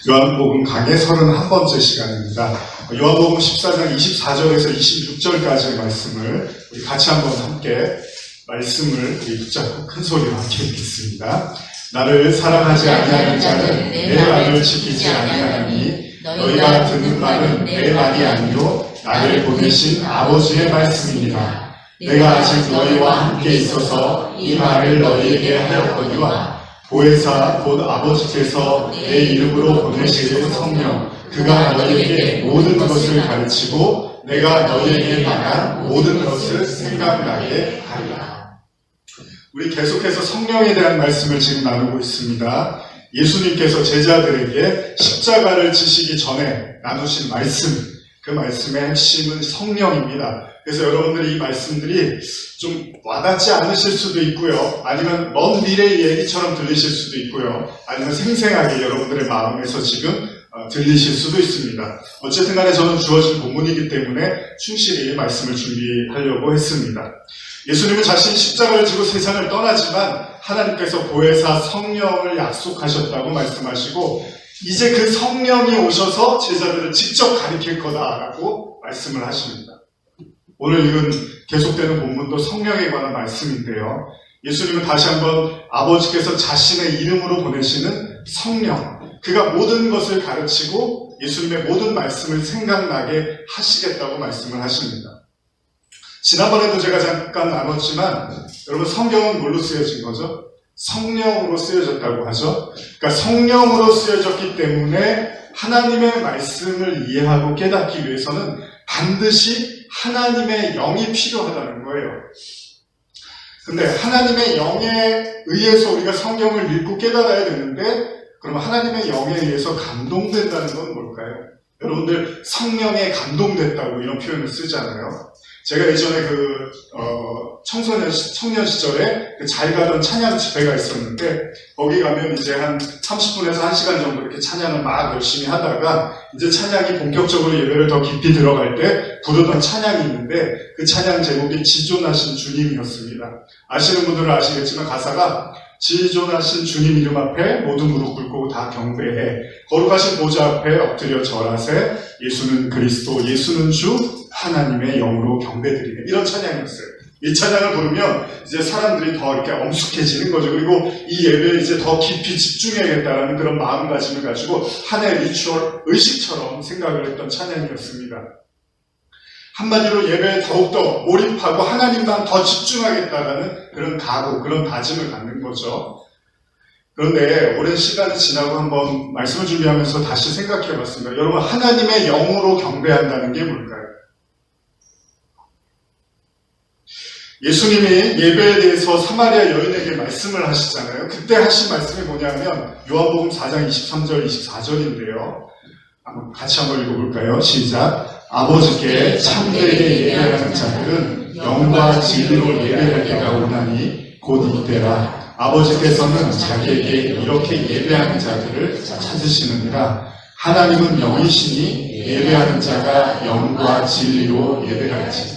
요한복음 강의 31번째 시간입니다. 요한복음 14장 24절에서 26절까지의 말씀을 우리 같이 한번 함께 말씀을 붙잡고 큰 소리로 함께 읽겠습니다. 나를 사랑하지 아니하는 자는 내 말을 지키지 아니하나니 너희가 듣는 말은 내 말이 아니요 나를 보내신 아버지의 말씀입니다. 내가 아직 너희와 함께 있어서 이 말을 너희에게 하였거니와 보혜사 곧 아버지께서 내 이름으로 보내실 성령 그가 너희에게 모든 것을 가르치고 내가 너희에게 말한 모든 것을 생각나게 하리라. 우리 계속해서 성령에 대한 말씀을 지금 나누고 있습니다. 예수님께서 제자들에게 십자가를 지시기 전에 나누신 말씀, 그 말씀의 핵심은 성령입니다. 그래서 여러분들이 이 말씀들이 좀 와닿지 않으실 수도 있고요. 아니면 먼 미래의 얘기처럼 들리실 수도 있고요. 아니면 생생하게 여러분들의 마음에서 지금 들리실 수도 있습니다. 어쨌든 간에 저는 주어진 본문이기 때문에 충실히 말씀을 준비하려고 했습니다. 예수님은 자신이 십자가를 지고 세상을 떠나지만 하나님께서 보혜사 성령을 약속하셨다고 말씀하시고 이제 그 성령이 오셔서 제자들을 직접 가르칠 거다라고 말씀을 하십니다. 오늘 읽은 계속되는 본문도 성령에 관한 말씀인데요. 예수님은 다시 한번 아버지께서 자신의 이름으로 보내시는 성령, 그가 모든 것을 가르치고 예수님의 모든 말씀을 생각나게 하시겠다고 말씀을 하십니다. 지난번에도 제가 잠깐 나눴지만 여러분 성경은 뭘로 쓰여진 거죠? 성령으로 쓰여졌다고 하죠. 그러니까 성령으로 쓰여졌기 때문에 하나님의 말씀을 이해하고 깨닫기 위해서는 반드시 하나님의 영이 필요하다는 거예요. 근데 하나님의 영에 의해서 우리가 성경을 읽고 깨달아야 되는데 그럼 하나님의 영에 의해서 감동된다는 건 뭘까요? 여러분들 성령에 감동됐다고 이런 표현을 쓰잖아요. 제가 예전에 청년 시절에 잘 가던 찬양 집회가 있었는데, 거기 가면 이제 한 30분에서 1시간 정도 이렇게 찬양을 막 열심히 하다가, 이제 찬양이 본격적으로 예배를 더 깊이 들어갈 때 부르던 찬양이 있는데, 그 찬양 제목이 지존하신 주님이었습니다. 아시는 분들은 아시겠지만 가사가, 지존하신 주님 이름 앞에 모두 무릎 꿇고 다 경배해. 거룩하신 보좌 앞에 엎드려 절하세. 예수는 그리스도, 예수는 주, 하나님의 영으로 경배드리네. 이런 찬양이었어요. 이 찬양을 부르면 이제 사람들이 더 이렇게 엄숙해지는 거죠. 그리고 이 예배에 이제 더 깊이 집중해야겠다라는 그런 마음가짐을 가지고 하나의 리추얼, 의식처럼 생각을 했던 찬양이었습니다. 한마디로 예배에 더욱더 몰입하고 하나님만 더 집중하겠다라는 그런 각오, 그런 다짐을 갖는 거죠. 그런데 오랜 시간이 지나고 한번 말씀을 준비하면서 다시 생각해 봤습니다. 여러분, 하나님의 영으로 경배한다는 게 뭘까요? 예수님이 예배에 대해서 사마리아 여인에게 말씀을 하시잖아요. 그때 하신 말씀이 뭐냐면 요한복음 4장 23절, 24절인데요. 같이 한번 읽어볼까요? 시작. 아버지께 참되게 예배하는 자들은 영과 진리로 예배할 때가 오나니 곧 이때라. 아버지께서는 자기에게 이렇게 예배하는 자들을 찾으시느니라. 하나님은 영이시니 예배하는 자가 영과 진리로 예배할지.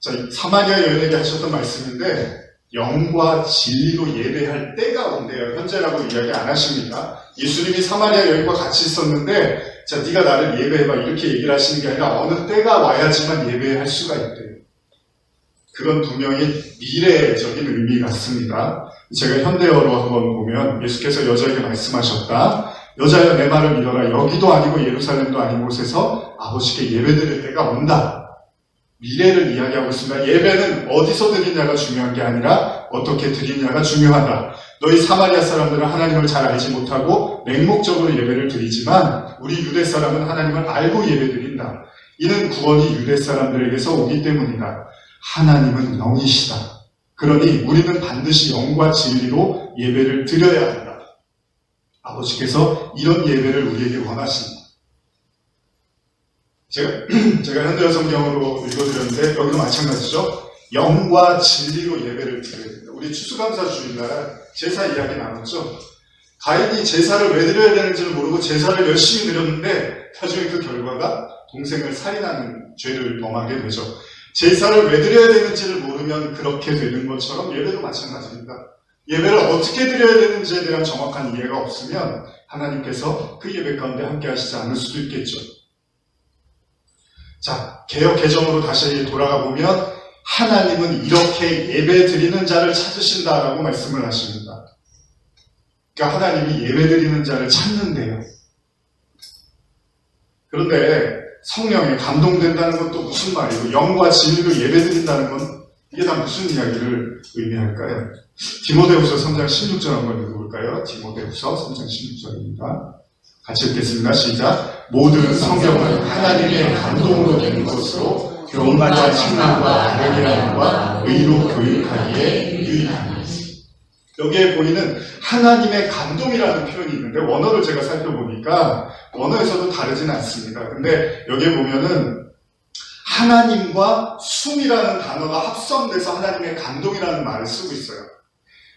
자, 사마리아 여인에게 하셨던 말씀인데 영과 진리로 예배할 때가 온대요. 현재라고 이야기 안 하십니다. 예수님이 사마리아 여인과 같이 있었는데 자, 네가 나를 예배해봐 이렇게 얘기를 하시는 게 아니라 어느 때가 와야지만 예배할 수가 있대요. 그건 분명히 미래적인 의미 같습니다. 제가 현대어로 한번 보면 예수께서 여자에게 말씀하셨다. 여자여 내 말을 믿어라. 여기도 아니고 예루살렘도 아닌 곳에서 아버지께 예배드릴 때가 온다. 미래를 이야기하고 있습니다. 예배는 어디서 드리냐가 중요한 게 아니라 어떻게 드리냐가 중요하다. 너희 사마리아 사람들은 하나님을 잘 알지 못하고 맹목적으로 예배를 드리지만 우리 유대 사람은 하나님을 알고 예배드린다. 이는 구원이 유대 사람들에게서 오기 때문이다. 하나님은 영이시다. 그러니 우리는 반드시 영과 진리로 예배를 드려야 한다. 아버지께서 이런 예배를 우리에게 원하신다. 제가 현대어 성경으로 읽어드렸는데 여기도 마찬가지죠. 영과 진리로 예배를 드려야 된다. 우리 추수감사 주일날 제사 이야기 나눴죠. 가인이 제사를 왜 드려야 되는지를 모르고 제사를 열심히 드렸는데 나중에 그 결과가 동생을 살인하는 죄를 범하게 되죠. 제사를 왜 드려야 되는지를 모르면 그렇게 되는 것처럼 예배도 마찬가지입니다. 예배를 어떻게 드려야 되는지에 대한 정확한 이해가 없으면 하나님께서 그 예배 가운데 함께 하시지 않을 수도 있겠죠. 자, 개역 개정으로 다시 돌아가 보면 하나님은 이렇게 예배 드리는 자를 찾으신다라고 말씀을 하십니다. 그러니까 하나님이 예배 드리는 자를 찾는데요. 그런데 성령에 감동된다는 건 또 무슨 말이고, 영과 진리로 예배 드린다는 건 이게 다 무슨 이야기를 의미할까요? 디모데후서 3장 16절 한번 읽어볼까요? 디모데후서 3장 16절입니다. 같이 읽겠습니다. 시작. 모든 성경은 하나님의 감동으로 된 것으로 교훈과 책망과 바르게 의로 교육하기에 유익하니. 여기에 보이는 하나님의 감동이라는 표현이 있는데 원어를 제가 살펴보니까 원어에서도 다르진 않습니다. 근데 여기에 보면은 하나님과 숨이라는 단어가 합성돼서 하나님의 감동이라는 말을 쓰고 있어요.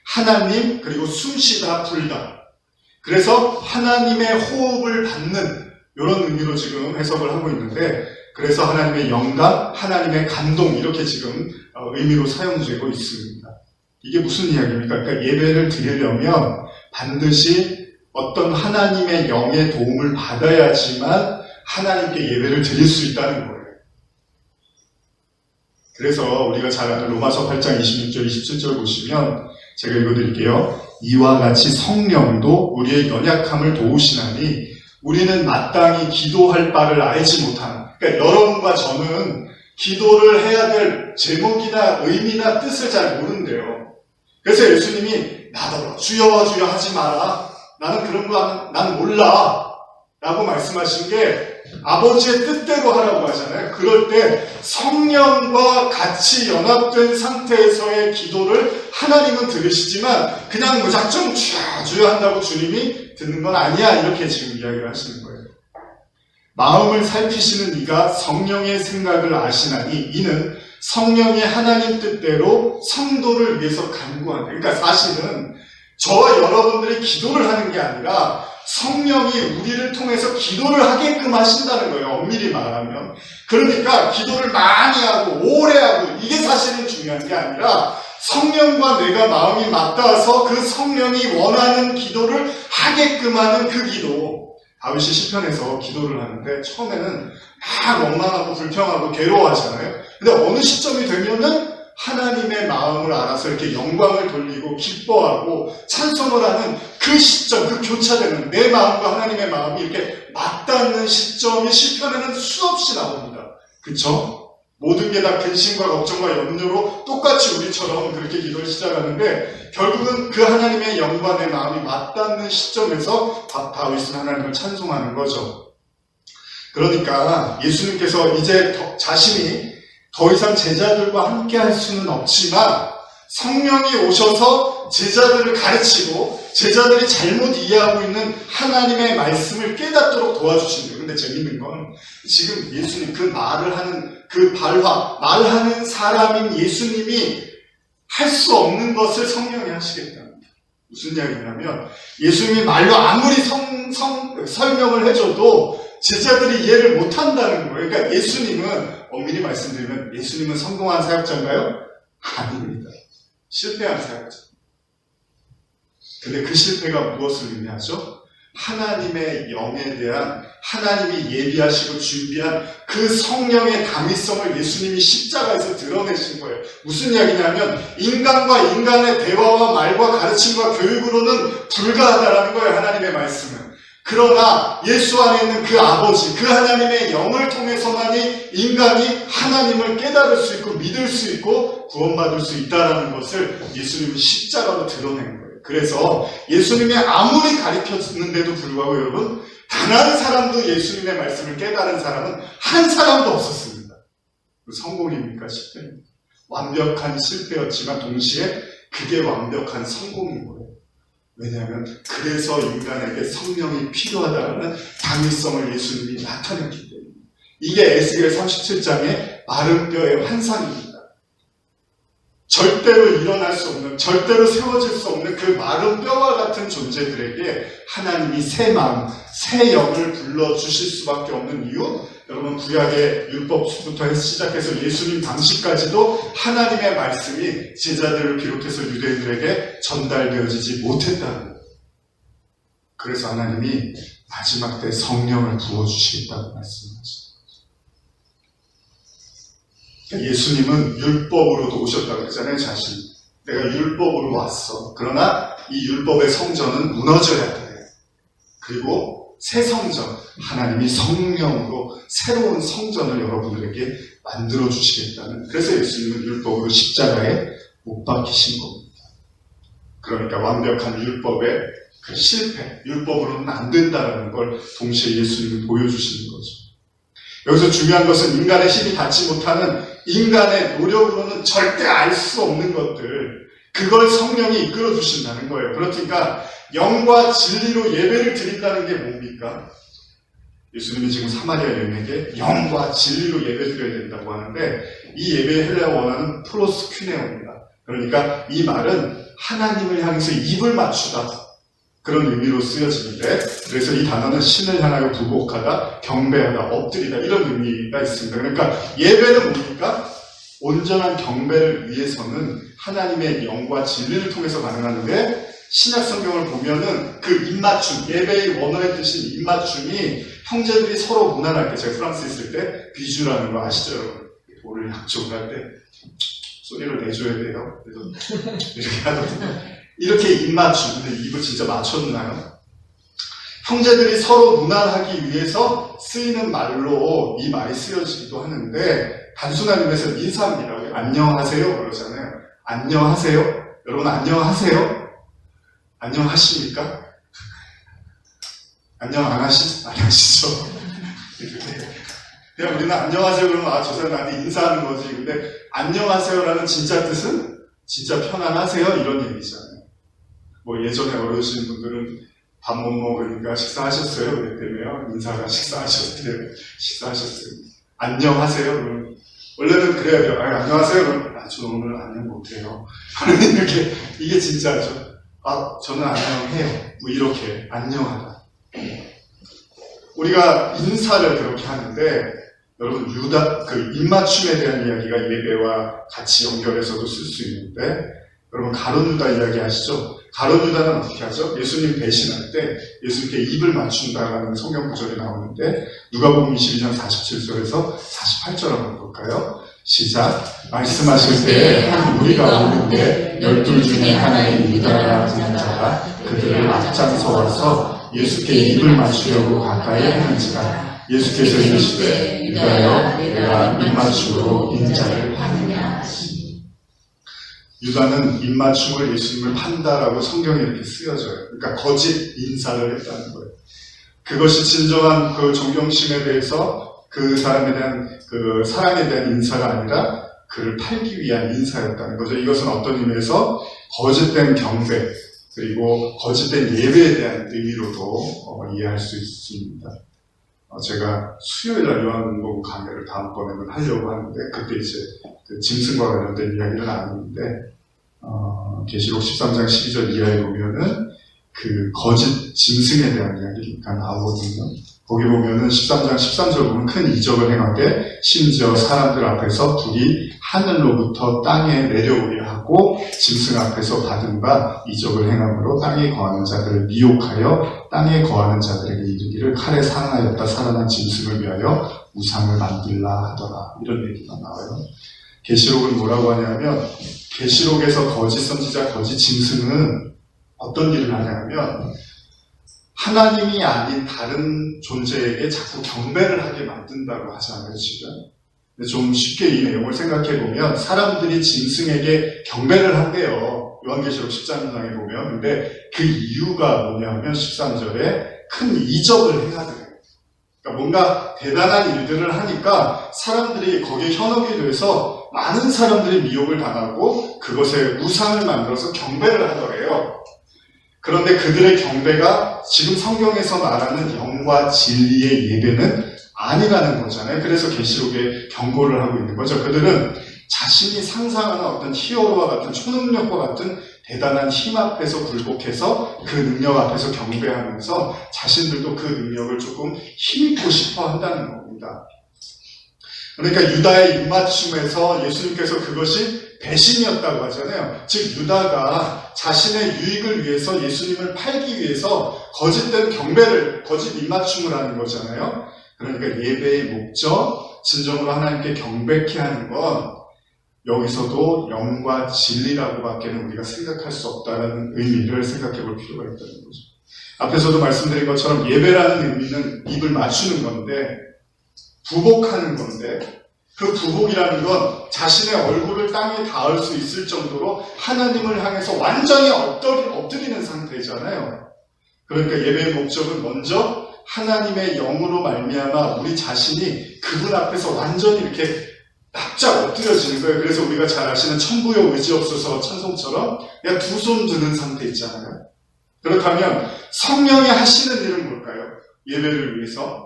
하나님 그리고 숨쉬다 불다. 그래서 하나님의 호흡을 받는 이런 의미로 지금 해석을 하고 있는데, 그래서 하나님의 영감, 하나님의 감동 이렇게 지금 의미로 사용되고 있습니다. 이게 무슨 이야기입니까? 그러니까 예배를 드리려면 반드시 어떤 하나님의 영의 도움을 받아야지만 하나님께 예배를 드릴 수 있다는 거예요. 그래서 우리가 잘 아는 로마서 8장 26절, 27절 보시면 제가 읽어드릴게요. 이와 같이 성령도 우리의 연약함을 도우시나니 우리는 마땅히 기도할 바를 알지 못하는, 그러니까 여러분과 저는 기도를 해야 될 제목이나 의미나 뜻을 잘 모른대요. 그래서 예수님이 나더러 주여 주여 하지 마라. 나는 그런 거 난 몰라. 라고 말씀하신 게 아버지의 뜻대로 하라고 하잖아요. 그럴 때 성령과 같이 연합된 상태에서의 기도를 하나님은 들으시지만 그냥 무작정 주여 한다고 주님이 듣는 건 아니야. 이렇게 지금 이야기를 하시는 거예요. 마음을 살피시는 이가 성령의 생각을 아시나니 이는 성령이 하나님 뜻대로 성도를 위해서 간구한다. 그러니까 사실은 저와 여러분들이 기도를 하는 게 아니라 성령이 우리를 통해서 기도를 하게끔 하신다는 거예요. 엄밀히 말하면. 그러니까 기도를 많이 하고 오래 하고 이게 사실은 중요한 게 아니라 성령과 내가 마음이 맞닿아서 그 성령이 원하는 기도를 하게끔 하는 그 기도. 다윗이 시편에서 기도를 하는데 처음에는 막 원망하고 불평하고 괴로워하잖아요. 근데 어느 시점이 되면은 하나님의 마음을 알아서 이렇게 영광을 돌리고 기뻐하고 찬송을 하는 그 시점, 그 교차되는 내 마음과 하나님의 마음이 이렇게 맞닿는 시점이 시편에는 수없이 나옵니다. 그쵸? 모든 게 다 근심과 걱정과 염려로 똑같이 우리처럼 그렇게 기도를 시작하는데 결국은 그 하나님의 영과 내 마음이 맞닿는 시점에서 다윗은 하나님을 찬송하는 거죠. 그러니까 예수님께서 이제 자신이 더 이상 제자들과 함께 할 수는 없지만 성령이 오셔서 제자들을 가르치고 제자들이 잘못 이해하고 있는 하나님의 말씀을 깨닫도록 도와주신대요. 근데 재밌는 건 지금 예수님 그 말을 하는 그 말하는 사람인 예수님이 할 수 없는 것을 성령이 하시겠답니다. 무슨 이야기냐면 예수님이 말로 아무리 설명을 해줘도 제자들이 이해를 못한다는 거예요. 그러니까 예수님은 엄밀히 말씀드리면 예수님은 성공한 사역자인가요? 아닙니다. 실패한 사역자. 근데 그 실패가 무엇을 의미하죠? 하나님의 영에 대한 하나님이 예비하시고 준비한 그 성령의 당위성을 예수님이 십자가에서 드러내신 거예요. 무슨 이야기냐면 인간과 인간의 대화와 말과 가르침과 교육으로는 불가하다라는 거예요. 하나님의 말씀은. 그러나 예수 안에 있는 그 아버지, 그 하나님의 영을 통해서만이 인간이 하나님을 깨달을 수 있고 믿을 수 있고 구원받을 수 있다는 것을 예수님은 십자가로 드러낸 거예요. 그래서 예수님이 아무리 가르쳤는데도 불구하고 여러분 단 한 사람도 예수님의 말씀을 깨달은 사람은 한 사람도 없었습니다. 성공입니까? 실패입니까? 완벽한 실패였지만 동시에 그게 완벽한 성공인 거예요. 왜냐하면 그래서 인간에게 성령이 필요하다는 당위성을 예수님이 나타냈기 때문에 이게 에스겔 37장의 마른 뼈의 환상입니다. 절대로 일어날 수 없는, 절대로 세워질 수 없는 그 마른 뼈와 같은 존재들에게 하나님이 새 마음, 새 영을 불러주실 수밖에 없는 이유, 여러분 구약의 율법부터 시작해서 예수님 당시까지도 하나님의 말씀이 제자들을 비롯해서 유대인들에게 전달되어지지 못했다는 거예요. 그래서 하나님이 마지막 때 성령을 부어주시겠다고 말씀하시죠. 그러니까 예수님은 율법으로도 오셨다고 그랬잖아요, 자신. 내가 율법으로 왔어. 그러나 이 율법의 성전은 무너져야 돼. 그리고 새 성전, 하나님이 성령으로 새로운 성전을 여러분들에게 만들어주시겠다는, 그래서 예수님은 율법으로 십자가에 못 박히신 겁니다. 그러니까 완벽한 율법의 그 실패, 율법으로는 안 된다는 걸 동시에 예수님이 보여주시는 거죠. 여기서 중요한 것은 인간의 힘이 닿지 못하는, 인간의 노력으로는 절대 알 수 없는 것들, 그걸 성령이 이끌어 주신다는 거예요. 그러니까 영과 진리로 예배를 드린다는 게 뭡니까? 예수님이 지금 사마리아 여인에게 영과 진리로 예배 드려야 된다고 하는데, 이 예배의 헬라어 원어는 프로스퀴네오입니다. 그러니까 이 말은 하나님을 향해서 입을 맞추다, 그런 의미로 쓰여지는데, 그래서 이 단어는 신을 향하여 굴복하다, 경배하다, 엎드리다, 이런 의미가 있습니다. 그러니까 예배는 뭡니까? 온전한 경배를 위해서는 하나님의 영과 진리를 통해서 가능한데, 신약 성경을 보면은 그 입맞춤, 예배의 원어의 뜻인 입맞춤이 형제들이 서로 무난할 때, 제가 프랑스에 있을 때 비주라는 거 아시죠, 여러분? 돌을 약속을 할 때 소리를 내줘야 돼요. 그래서 이렇게 하거든요. 이렇게 입맞춤, 근데 입을 진짜 맞췄나요? 형제들이 서로 무난하기 위해서 쓰이는 말로 이 말이 쓰여지기도 하는데, 단순한 의미에서 인사합니다. 안녕하세요 그러잖아요. 안녕하세요? 여러분 안녕하세요? 안녕하십니까? 안녕 안 하시죠? 그냥 우리는 안녕하세요 그러면 저 사람 나한테 인사하는 거지. 근데 안녕하세요라는 진짜 뜻은 진짜 편안하세요 이런 얘기잖아요. 뭐 예전에 어르신 분들은 밥 못 먹으니까 식사하셨어요? 그랬다며요. 인사가 식사하셨어요. 안녕하세요? 그러면 원래는 그래야 돼요. 안녕하세요? 그러면 저 오늘 안녕 못해요. 이렇게, 이게 진짜죠. 저는 안녕해요. 뭐 이렇게 안녕하다. 우리가 인사를 그렇게 하는데, 여러분 그 입맞춤에 대한 이야기가 예배와 같이 연결해서도 쓸 수 있는데, 여러분 가룟 유다 이야기 아시죠? 가룟 유다는 어떻게 하죠? 예수님 배신할 때 예수님께 입을 맞춘다라는 성경 구절이 나오는데, 누가복음 22장 47절에서 48절 한번 볼까요? 시작. 말씀하실 때 한 무리가 오는데 12 중에 하나인 유다라는 자가 그들을 앞장서 와서 예수께 입을 맞추려고 가까이 하는지라. 예수께서 이르시되 유다여 내가 입맞춤으로 인자를 파느냐 하시니. 유다는 입맞춤을 예수님을 판다라고 성경에 이렇게 쓰여져요. 그러니까 거짓 인사를 했다는 거예요. 그것이 진정한 그 존경심에 대해서 그 사람에 대한 그 사랑에 대한 인사가 아니라 그를 팔기 위한 인사였다는 거죠. 이것은 어떤 의미에서 거짓된 경배 그리고 거짓된 예배에 대한 의미로도 이해할 수 있습니다. 제가 수요일날 요한복음 강의를 다음번에는 하려고 하는데, 그때 이제 그 짐승과 관련된 이야기를 나누는데, 계시록 13장 12절 이하에 보면은 그 거짓 짐승에 대한 이야기가 나오거든요. 거기 보면은 13장 13절 보면 큰 이적을 행하게 심지어 사람들 앞에서 불이 하늘로부터 땅에 내려오게 하고 짐승 앞에서 받은 바 이적을 행함으로 땅에 거하는 자들을 미혹하여 땅에 거하는 자들에게 이르기를 칼에 상하였다 살아난 짐승을 위하여 우상을 만들라 하더라. 이런 얘기가 나와요. 계시록은 뭐라고 하냐면, 계시록에서 거짓 선지자, 거짓 짐승은 어떤 일을 하냐면 하나님이 아닌 다른 존재에게 자꾸 경배를 하게 만든다고 하잖아요, 지금. 근데 좀 쉽게 이 내용을 생각해 보면 사람들이 짐승에게 경배를 한대요. 요한계시록 13장에 보면. 근데 그 이유가 뭐냐면 13절에 큰 이적을 해야 돼요. 그러니까 뭔가 대단한 일들을 하니까 사람들이 거기에 현혹이 돼서 많은 사람들이 미혹을 당하고 그것에 우상을 만들어서 경배를 하더래요. 그런데 그들의 경배가 지금 성경에서 말하는 영과 진리의 예배는 아니라는 거잖아요. 그래서 계시록에 경고를 하고 있는 거죠. 그들은 자신이 상상하는 어떤 히어로와 같은 초능력과 같은 대단한 힘 앞에서 굴복해서 그 능력 앞에서 경배하면서 자신들도 그 능력을 조금 힘입고 싶어 한다는 겁니다. 그러니까 유다의 입맞춤에서 예수님께서 그것이 배신이었다고 하잖아요. 즉 유다가 자신의 유익을 위해서 예수님을 팔기 위해서 거짓된 경배를, 거짓 입맞춤을 하는 거잖아요. 그러니까 예배의 목적, 진정으로 하나님께 경배케 하는 건 여기서도 영과 진리라고밖에는 우리가 생각할 수 없다는 의미를 생각해 볼 필요가 있다는 거죠. 앞에서도 말씀드린 것처럼 예배라는 의미는 입을 맞추는 건데, 부복하는 건데, 그 부복이라는 건 자신의 얼굴을 땅에 닿을 수 있을 정도로 하나님을 향해서 완전히 엎드리는 상태잖아요. 그러니까 예배의 목적은 먼저 하나님의 영으로 말미암아 우리 자신이 그분 앞에서 완전히 이렇게 납작 엎드려지는 거예요. 그래서 우리가 잘 아시는 천부여 의지없어서 찬송처럼 그냥 두 손 드는 상태 있잖아요. 그렇다면 성령이 하시는 일은 뭘까요? 예배를 위해서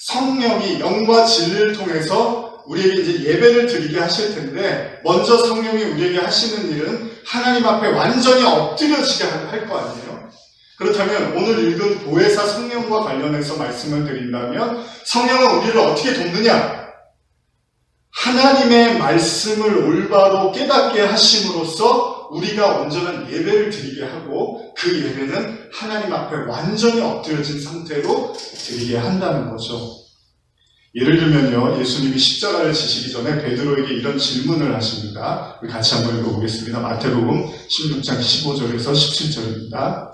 성령이 영과 진리를 통해서 우리에게 이제 예배를 드리게 하실 텐데, 먼저 성령이 우리에게 하시는 일은 하나님 앞에 완전히 엎드려지게 할 거 아니에요? 그렇다면 오늘 읽은 보혜사 성령과 관련해서 말씀을 드린다면 성령은 우리를 어떻게 돕느냐? 하나님의 말씀을 올바로 깨닫게 하심으로써 우리가 온전한 예배를 드리게 하고, 그 예배는 하나님 앞에 완전히 엎드려진 상태로 드리게 한다는 거죠. 예를 들면요, 예수님이 십자가를 지시기 전에 베드로에게 이런 질문을 하십니다. 우리 같이 한번 읽어보겠습니다. 마태복음 16장 15절에서 17절입니다.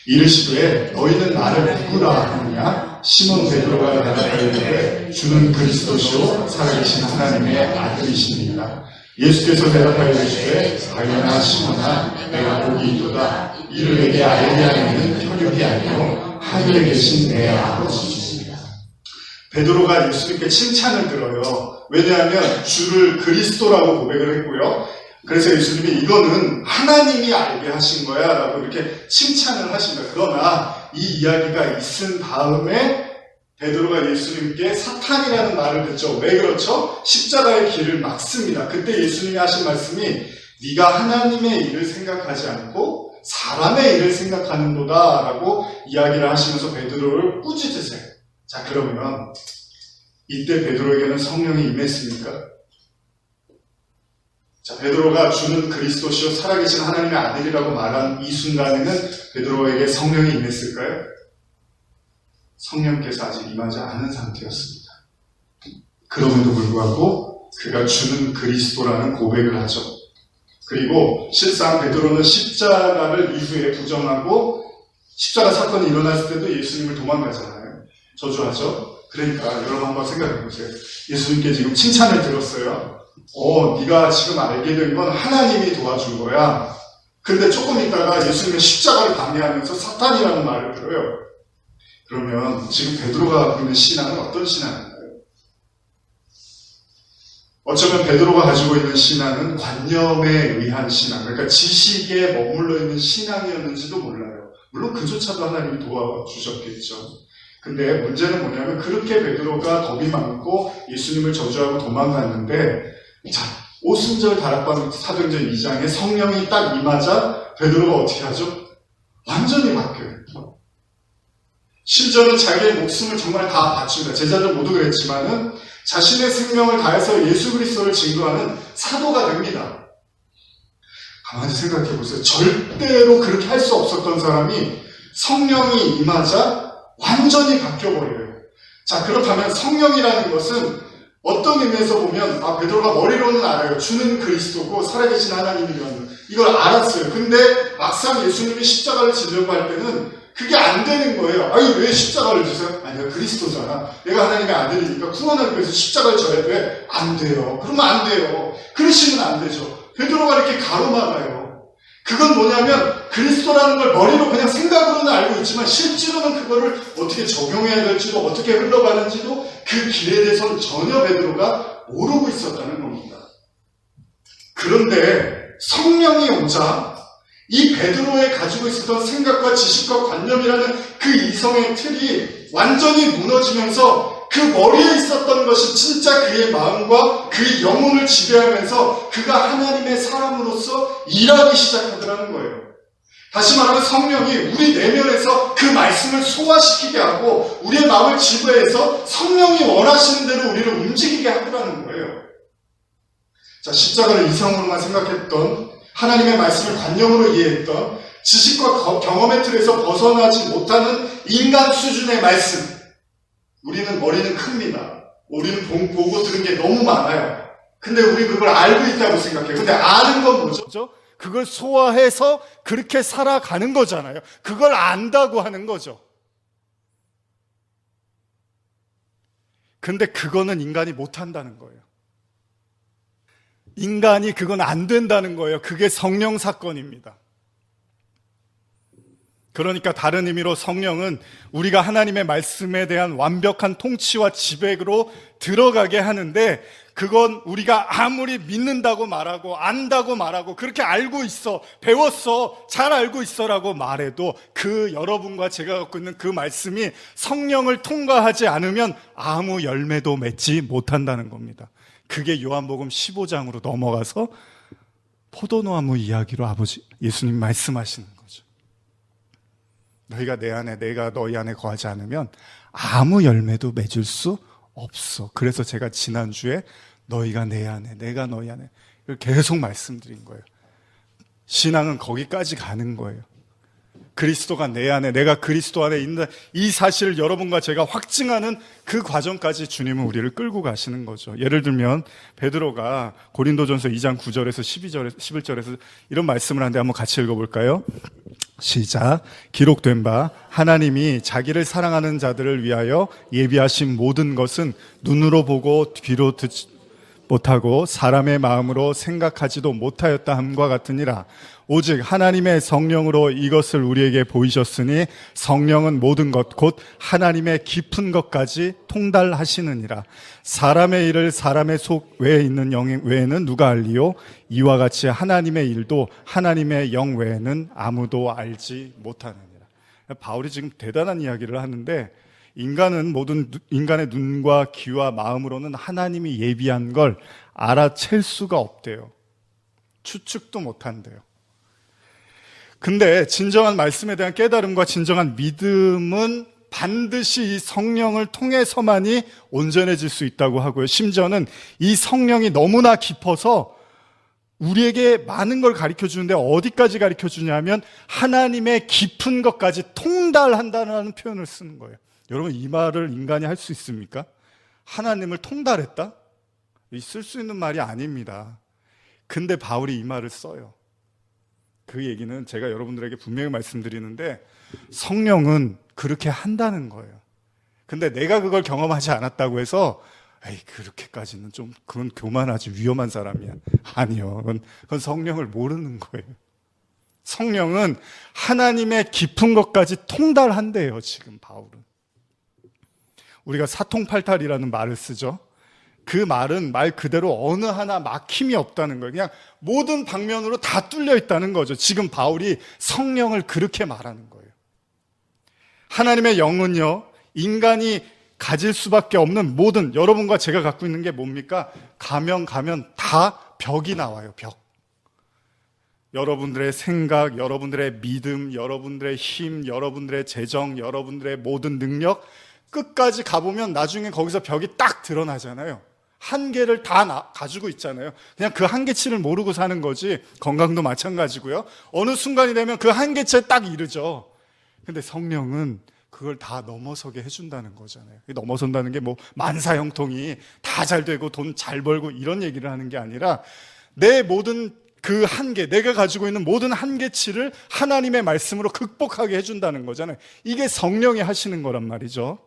이르시되 너희는 나를 누구라 하느냐? 시몬 베드로가 대답하여 이르되 주는 그리스도시요 살아계신 하나님의 아들이시니라. 예수께서 대답하여 이르시되 당연하 시몬아, 내가 복이 있도다. 이를 내게 알게 하는 혈육이 아니요 하늘에 계신 내 아버지시니라. 베드로가 예수님께 칭찬을 들어요. 왜냐하면 주를 그리스도라고 고백을 했고요. 그래서 예수님이 이거는 하나님이 알게 하신 거야 라고 이렇게 칭찬을 하십니다. 그러나 이 이야기가 있은 다음에 베드로가 예수님께 사탄이라는 말을 듣죠. 왜 그렇죠? 십자가의 길을 막습니다. 그때 예수님이 하신 말씀이 네가 하나님의 일을 생각하지 않고 사람의 일을 생각하는도다 라고 이야기를 하시면서 베드로를 꾸짖으세요. 자, 그러면 이때 베드로에게는 성령이 임했습니까? 자, 베드로가 주는 그리스도시요 살아계신 하나님의 아들이라고 말한 이 순간에는 베드로에게 성령이 임했을까요? 성령께서 아직 임하지 않은 상태였습니다. 그럼에도 불구하고 그가 주는 그리스도라는 고백을 하죠. 그리고 실상 베드로는 십자가를 이후에 부정하고 십자가 사건이 일어났을 때도 예수님을 도망가잖아요. 저주하죠. 그러니까 여러분 한번 생각해 보세요. 예수님께 지금 칭찬을 들었어요. 네가 지금 알게 된 건 하나님이 도와준 거야. 근데 조금 있다가 예수님의 십자가를 방해하면서 사탄이라는 말을 들어요. 그러면 지금 베드로가 갖고 있는 신앙은 어떤 신앙인가요? 어쩌면 베드로가 가지고 있는 신앙은 관념에 의한 신앙, 그러니까 지식에 머물러 있는 신앙이었는지도 몰라요. 물론 그조차도 하나님이 도와주셨겠죠. 근데 문제는 뭐냐면 그렇게 베드로가 겁이 많고 예수님을 저주하고 도망갔는데, 자, 오순절 다락방 사도행전 2장에 성령이 딱 임하자 베드로가 어떻게 하죠? 완전히 바뀌어요. 심지어는 자기의 목숨을 정말 다 바칩니다. 제자들 모두 그랬지만은 자신의 생명을 다해서 예수 그리스도를 증거하는 사도가 됩니다. 가만히 생각해 보세요. 절대로 그렇게 할 수 없었던 사람이 성령이 임하자 완전히 바뀌어버려요. 자, 그렇다면 성령이라는 것은 어떤 의미에서 보면 베드로가 머리로는 알아요. 주는 그리스도고 살아계신 하나님이라는 이걸 알았어요. 근데 막상 예수님이 십자가를 지려고 할 때는 그게 안 되는 거예요. 아니 왜 십자가를 지세요? 아니 내가 그리스도잖아. 내가 하나님의 아들이니까 구원하기 위해서 십자가를 져야 돼. 안 돼요. 그러면 안 돼요. 그러시면 안 되죠. 베드로가 이렇게 가로막아요. 그건 뭐냐면 그리스도라는 걸 머리로 그냥 생각으로는 알고 있지만 실제로는 그거를 어떻게 적용해야 될지도 어떻게 흘러가는지도 그 길에 대해서는 전혀 베드로가 모르고 있었다는 겁니다. 그런데 성령이 오자 이 베드로의 가지고 있었던 생각과 지식과 관념이라는 그 이성의 틀이 완전히 무너지면서 그 머리에 있었던 것이 진짜 그의 마음과 그의 영혼을 지배하면서 그가 하나님의 사람으로서 일하기 시작하더라는 거예요. 다시 말하면 성령이 우리 내면에서 그 말씀을 소화시키게 하고 우리의 마음을 지배해서 성령이 원하시는 대로 우리를 움직이게 하더라는 거예요. 자, 십자가를 이성으로만 생각했던, 하나님의 말씀을 관념으로 이해했던, 지식과 경험의 틀에서 벗어나지 못하는 인간 수준의 말씀. 우리는 머리는 큽니다. 우리는 보고 들은 게 너무 많아요. 근데 우리 그걸 알고 있다고 생각해요. 근데 아는 건 뭐죠? 그걸 소화해서 그렇게 살아가는 거잖아요. 그걸 안다고 하는 거죠. 근데 그거는 인간이 못한다는 거예요. 인간이 그건 안 된다는 거예요. 그게 성령 사건입니다. 그러니까 다른 의미로 성령은 우리가 하나님의 말씀에 대한 완벽한 통치와 지배로 들어가게 하는데, 그건 우리가 아무리 믿는다고 말하고 안다고 말하고 그렇게 알고 있어, 배웠어, 잘 알고 있어라고 말해도 그 여러분과 제가 갖고 있는 그 말씀이 성령을 통과하지 않으면 아무 열매도 맺지 못한다는 겁니다. 그게 요한복음 15장으로 넘어가서 포도나무 이야기로 아버지 예수님 말씀하시는 거죠. 너희가 내 안에, 내가 너희 안에 거하지 않으면 아무 열매도 맺을 수 없어. 그래서 제가 지난주에 너희가 내 안에, 내가 너희 안에, 이걸 계속 말씀드린 거예요. 신앙은 거기까지 가는 거예요. 그리스도가 내 안에, 내가 그리스도 안에 있는 이 사실을 여러분과 제가 확증하는 그 과정까지 주님은 우리를 끌고 가시는 거죠. 예를 들면 베드로가 고린도전서 2장 9절에서 11절에서 이런 말씀을 하는데 한번 같이 읽어볼까요? 시작. 기록된 바 하나님이 자기를 사랑하는 자들을 위하여 예비하신 모든 것은 눈으로 보고 귀로 듣지 못하고 사람의 마음으로 생각하지도 못하였다 함과 같으니라. 오직 하나님의 성령으로 이것을 우리에게 보이셨으니 성령은 모든 것 곧 하나님의 깊은 것까지 통달하시느니라. 사람의 일을 사람의 속 외에 있는 영 외에는 누가 알리요? 이와 같이 하나님의 일도 하나님의 영 외에는 아무도 알지 못하느니라. 바울이 지금 대단한 이야기를 하는데, 인간은 모든 인간의 눈과 귀와 마음으로는 하나님이 예비한 걸 알아챌 수가 없대요. 추측도 못한대요. 근데 진정한 말씀에 대한 깨달음과 진정한 믿음은 반드시 이 성령을 통해서만이 온전해질 수 있다고 하고요. 심지어는 이 성령이 너무나 깊어서 우리에게 많은 걸 가르쳐 주는데 어디까지 가르쳐 주냐면 하나님의 깊은 것까지 통달한다는 표현을 쓰는 거예요. 여러분, 이 말을 인간이 할 수 있습니까? 하나님을 통달했다? 쓸 수 있는 말이 아닙니다. 근데 바울이 이 말을 써요. 그 얘기는 제가 여러분들에게 분명히 말씀드리는데 성령은 그렇게 한다는 거예요. 근데 내가 그걸 경험하지 않았다고 해서 에이, 그렇게까지는 좀 그건 교만하지, 위험한 사람이야. 아니요. 그건 성령을 모르는 거예요. 성령은 하나님의 깊은 것까지 통달한대요, 지금 바울은. 우리가 사통팔탈이라는 말을 쓰죠. 그 말은 말 그대로 어느 하나 막힘이 없다는 거예요. 그냥 모든 방면으로 다 뚫려 있다는 거죠. 지금 바울이 성령을 그렇게 말하는 거예요. 하나님의 영은요, 인간이 가질 수밖에 없는 모든, 여러분과 제가 갖고 있는 게 뭡니까? 가면 다 벽이 나와요, 벽. 여러분들의 생각, 여러분들의 믿음, 여러분들의 힘, 여러분들의 재정, 여러분들의 모든 능력, 끝까지 가보면 나중에 거기서 벽이 딱 드러나잖아요. 한계를 다 가지고 있잖아요. 그냥 그 한계치를 모르고 사는 거지. 건강도 마찬가지고요. 어느 순간이 되면 그 한계치에 딱 이르죠. 근데 성령은 그걸 다 넘어서게 해준다는 거잖아요. 넘어선다는 게 뭐 만사형통이 다 잘 되고 돈 잘 벌고 이런 얘기를 하는 게 아니라 내 모든 그 한계, 내가 가지고 있는 모든 한계치를 하나님의 말씀으로 극복하게 해준다는 거잖아요. 이게 성령이 하시는 거란 말이죠.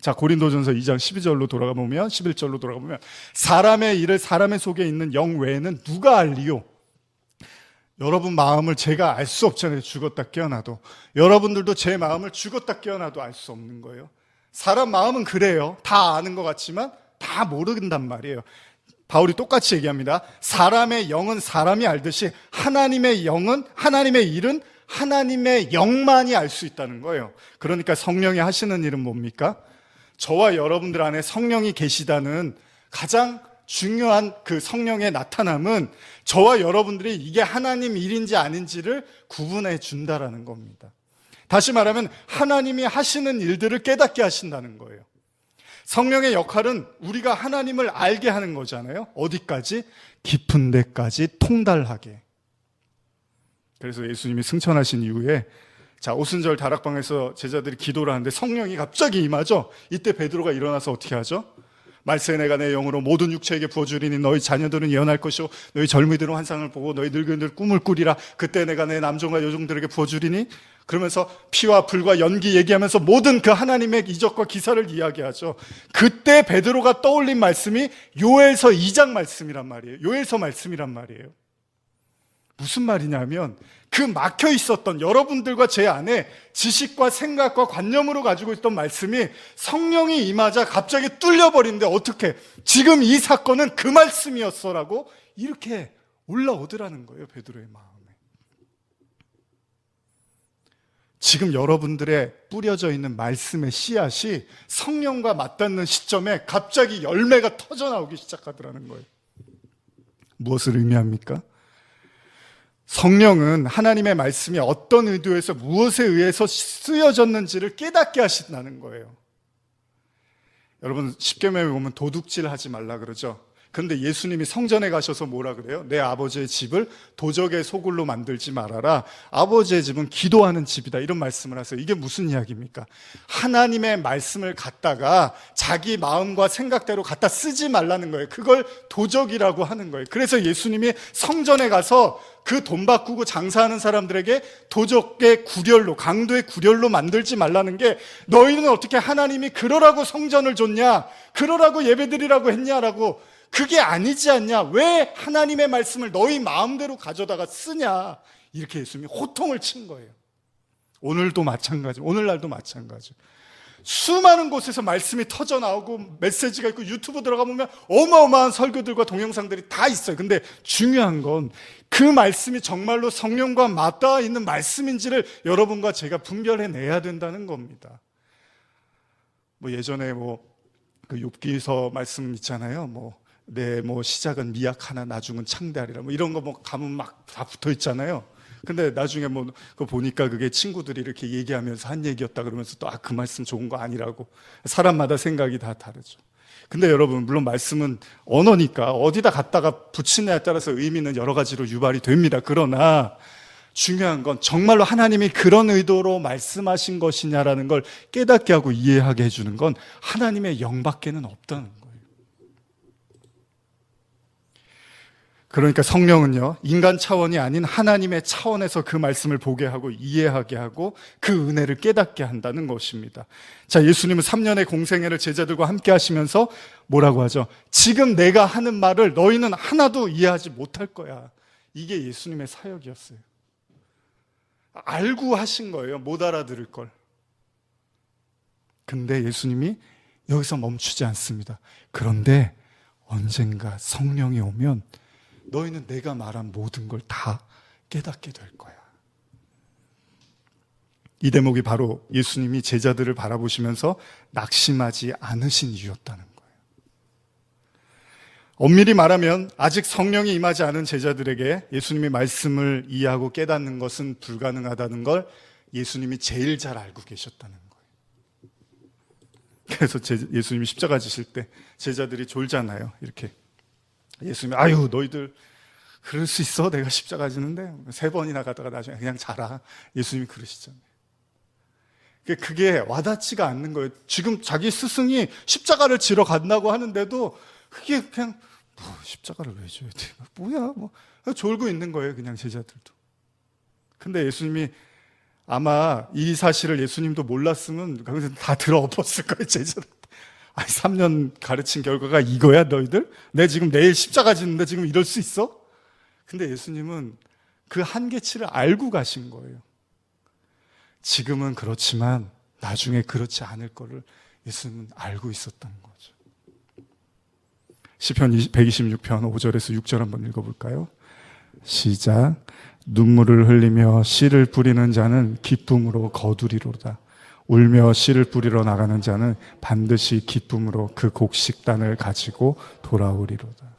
자, 고린도전서 2장 12절로 돌아가 보면, 11절로 돌아가 보면, 사람의 일을 사람의 속에 있는 영 외에는 누가 알리요? 여러분 마음을 제가 알 수 없잖아요. 죽었다 깨어나도. 여러분들도 제 마음을 죽었다 깨어나도 알 수 없는 거예요. 사람 마음은 그래요. 다 아는 것 같지만 다 모른단 말이에요. 바울이 똑같이 얘기합니다. 사람의 영은 사람이 알듯이 하나님의 영은, 하나님의 일은 하나님의 영만이 알 수 있다는 거예요. 그러니까 성령이 하시는 일은 뭡니까? 저와 여러분들 안에 성령이 계시다는 가장 중요한 그 성령의 나타남은 저와 여러분들이 이게 하나님 일인지 아닌지를 구분해 준다라는 겁니다. 다시 말하면 하나님이 하시는 일들을 깨닫게 하신다는 거예요. 성령의 역할은 우리가 하나님을 알게 하는 거잖아요. 어디까지? 깊은 데까지 통달하게. 그래서 예수님이 승천하신 이후에 오순절 다락방에서 제자들이 기도를 하는데 성령이 갑자기 임하죠. 이때 베드로가 일어나서 어떻게 하죠? 말세 내가 내 영으로 모든 육체에게 부어주리니 너희 자녀들은 예언할 것이요 너희 젊은이들은 환상을 보고 너희 늙은이들 꿈을 꾸리라. 그때 내가 내 남종과 여종들에게 부어주리니, 그러면서 피와 불과 연기 얘기하면서 모든 그 하나님의 이적과 기사를 이야기하죠. 그때 베드로가 떠올린 말씀이 요엘서 2장 말씀이란 말이에요. 요엘서 말씀이란 말이에요. 무슨 말이냐면 그 막혀 있었던 여러분들과 제 안에 지식과 생각과 관념으로 가지고 있던 말씀이 성령이 임하자 갑자기 뚫려버리는데, 어떻게 지금 이 사건은 그 말씀이었어라고 이렇게 올라오더라는 거예요. 베드로의 마음에. 지금 여러분들의 뿌려져 있는 말씀의 씨앗이 성령과 맞닿는 시점에 갑자기 열매가 터져나오기 시작하더라는 거예요. 무엇을 의미합니까? 성령은 하나님의 말씀이 어떤 의도에서 무엇에 의해서 쓰여졌는지를 깨닫게 하신다는 거예요. 여러분, 십계명에 보면 도둑질 하지 말라 그러죠. 그런데 예수님이 성전에 가셔서 뭐라 그래요? 내 아버지의 집을 도적의 소굴로 만들지 말아라. 아버지의 집은 기도하는 집이다. 이런 말씀을 하세요. 이게 무슨 이야기입니까? 하나님의 말씀을 갖다가 자기 마음과 생각대로 갖다 쓰지 말라는 거예요. 그걸 도적이라고 하는 거예요. 그래서 예수님이 성전에 가서 그 돈 바꾸고 장사하는 사람들에게 도적의 구렬로, 강도의 구렬로 만들지 말라는 게, 너희는 어떻게 하나님이 그러라고 성전을 줬냐? 그러라고 예배드리라고 했냐라고, 그게 아니지 않냐? 왜 하나님의 말씀을 너희 마음대로 가져다가 쓰냐? 이렇게 예수님이 호통을 친 거예요. 오늘도 마찬가지, 오늘날도 마찬가지. 수많은 곳에서 말씀이 터져 나오고 메시지가 있고 유튜브 들어가 보면 어마어마한 설교들과 동영상들이 다 있어요. 근데 중요한 건 그 말씀이 정말로 성령과 맞닿아 있는 말씀인지를 여러분과 제가 분별해내야 된다는 겁니다. 예전에 그 욥기서 말씀 있잖아요. 내 시작은 미약하나 나중은 창대하리라. 이런 거 가면 막 다 붙어 있잖아요. 근데 나중에 그거 보니까 그게 친구들이 이렇게 얘기하면서 한 얘기였다 그러면서 또 그 말씀 좋은 거 아니라고. 사람마다 생각이 다 다르죠. 근데 여러분, 물론 말씀은 언어니까 어디다 갖다가 붙이냐에 따라서 의미는 여러 가지로 유발이 됩니다. 그러나 중요한 건 정말로 하나님이 그런 의도로 말씀하신 것이냐라는 걸 깨닫게 하고 이해하게 해주는 건 하나님의 영밖에는 없다는 거예요. 그러니까 성령은요, 인간 차원이 아닌 하나님의 차원에서 그 말씀을 보게 하고 이해하게 하고 그 은혜를 깨닫게 한다는 것입니다. 자, 예수님은 3년의 공생애를 제자들과 함께 하시면서 뭐라고 하죠? 지금 내가 하는 말을 너희는 하나도 이해하지 못할 거야. 이게 예수님의 사역이었어요. 알고 하신 거예요. 못 알아들을 걸. 근데 예수님이 여기서 멈추지 않습니다. 그런데 언젠가 성령이 오면 너희는 내가 말한 모든 걸 다 깨닫게 될 거야. 이 대목이 바로 예수님이 제자들을 바라보시면서 낙심하지 않으신 이유였다는 거예요. 엄밀히 말하면 아직 성령이 임하지 않은 제자들에게 예수님의 말씀을 이해하고 깨닫는 것은 불가능하다는 걸 예수님이 제일 잘 알고 계셨다는 거예요. 그래서 예수님이 십자가 지실 때 제자들이 졸잖아요. 이렇게. 예수님이 아유 너희들 그럴 수 있어? 내가 십자가 지는데 3번이나 가다가 나중에 그냥 자라. 예수님이 그러시잖아요. 그게 와닿지가 않는 거예요. 지금 자기 스승이 십자가를 지러 간다고 하는데도 그게 그냥 십자가를 왜 져야 돼? 뭐야? 졸고 있는 거예요. 그냥 제자들도. 근데 예수님이 아마 이 사실을 예수님도 몰랐으면 거기서 다 들어 엎었을 거예요. 제자들. 3년 가르친 결과가 이거야 너희들? 내 지금 내일 십자가 지는데 지금 이럴 수 있어? 근데 예수님은 그 한계치를 알고 가신 거예요. 지금은 그렇지만 나중에 그렇지 않을 거를 예수님은 알고 있었던 거죠. 시편 126편 5절에서 6절 한번 읽어볼까요? 시작. 눈물을 흘리며 씨를 뿌리는 자는 기쁨으로 거두리로다. 울며 씨를 뿌리러 나가는 자는 반드시 기쁨으로 그 곡식단을 가지고 돌아오리로다.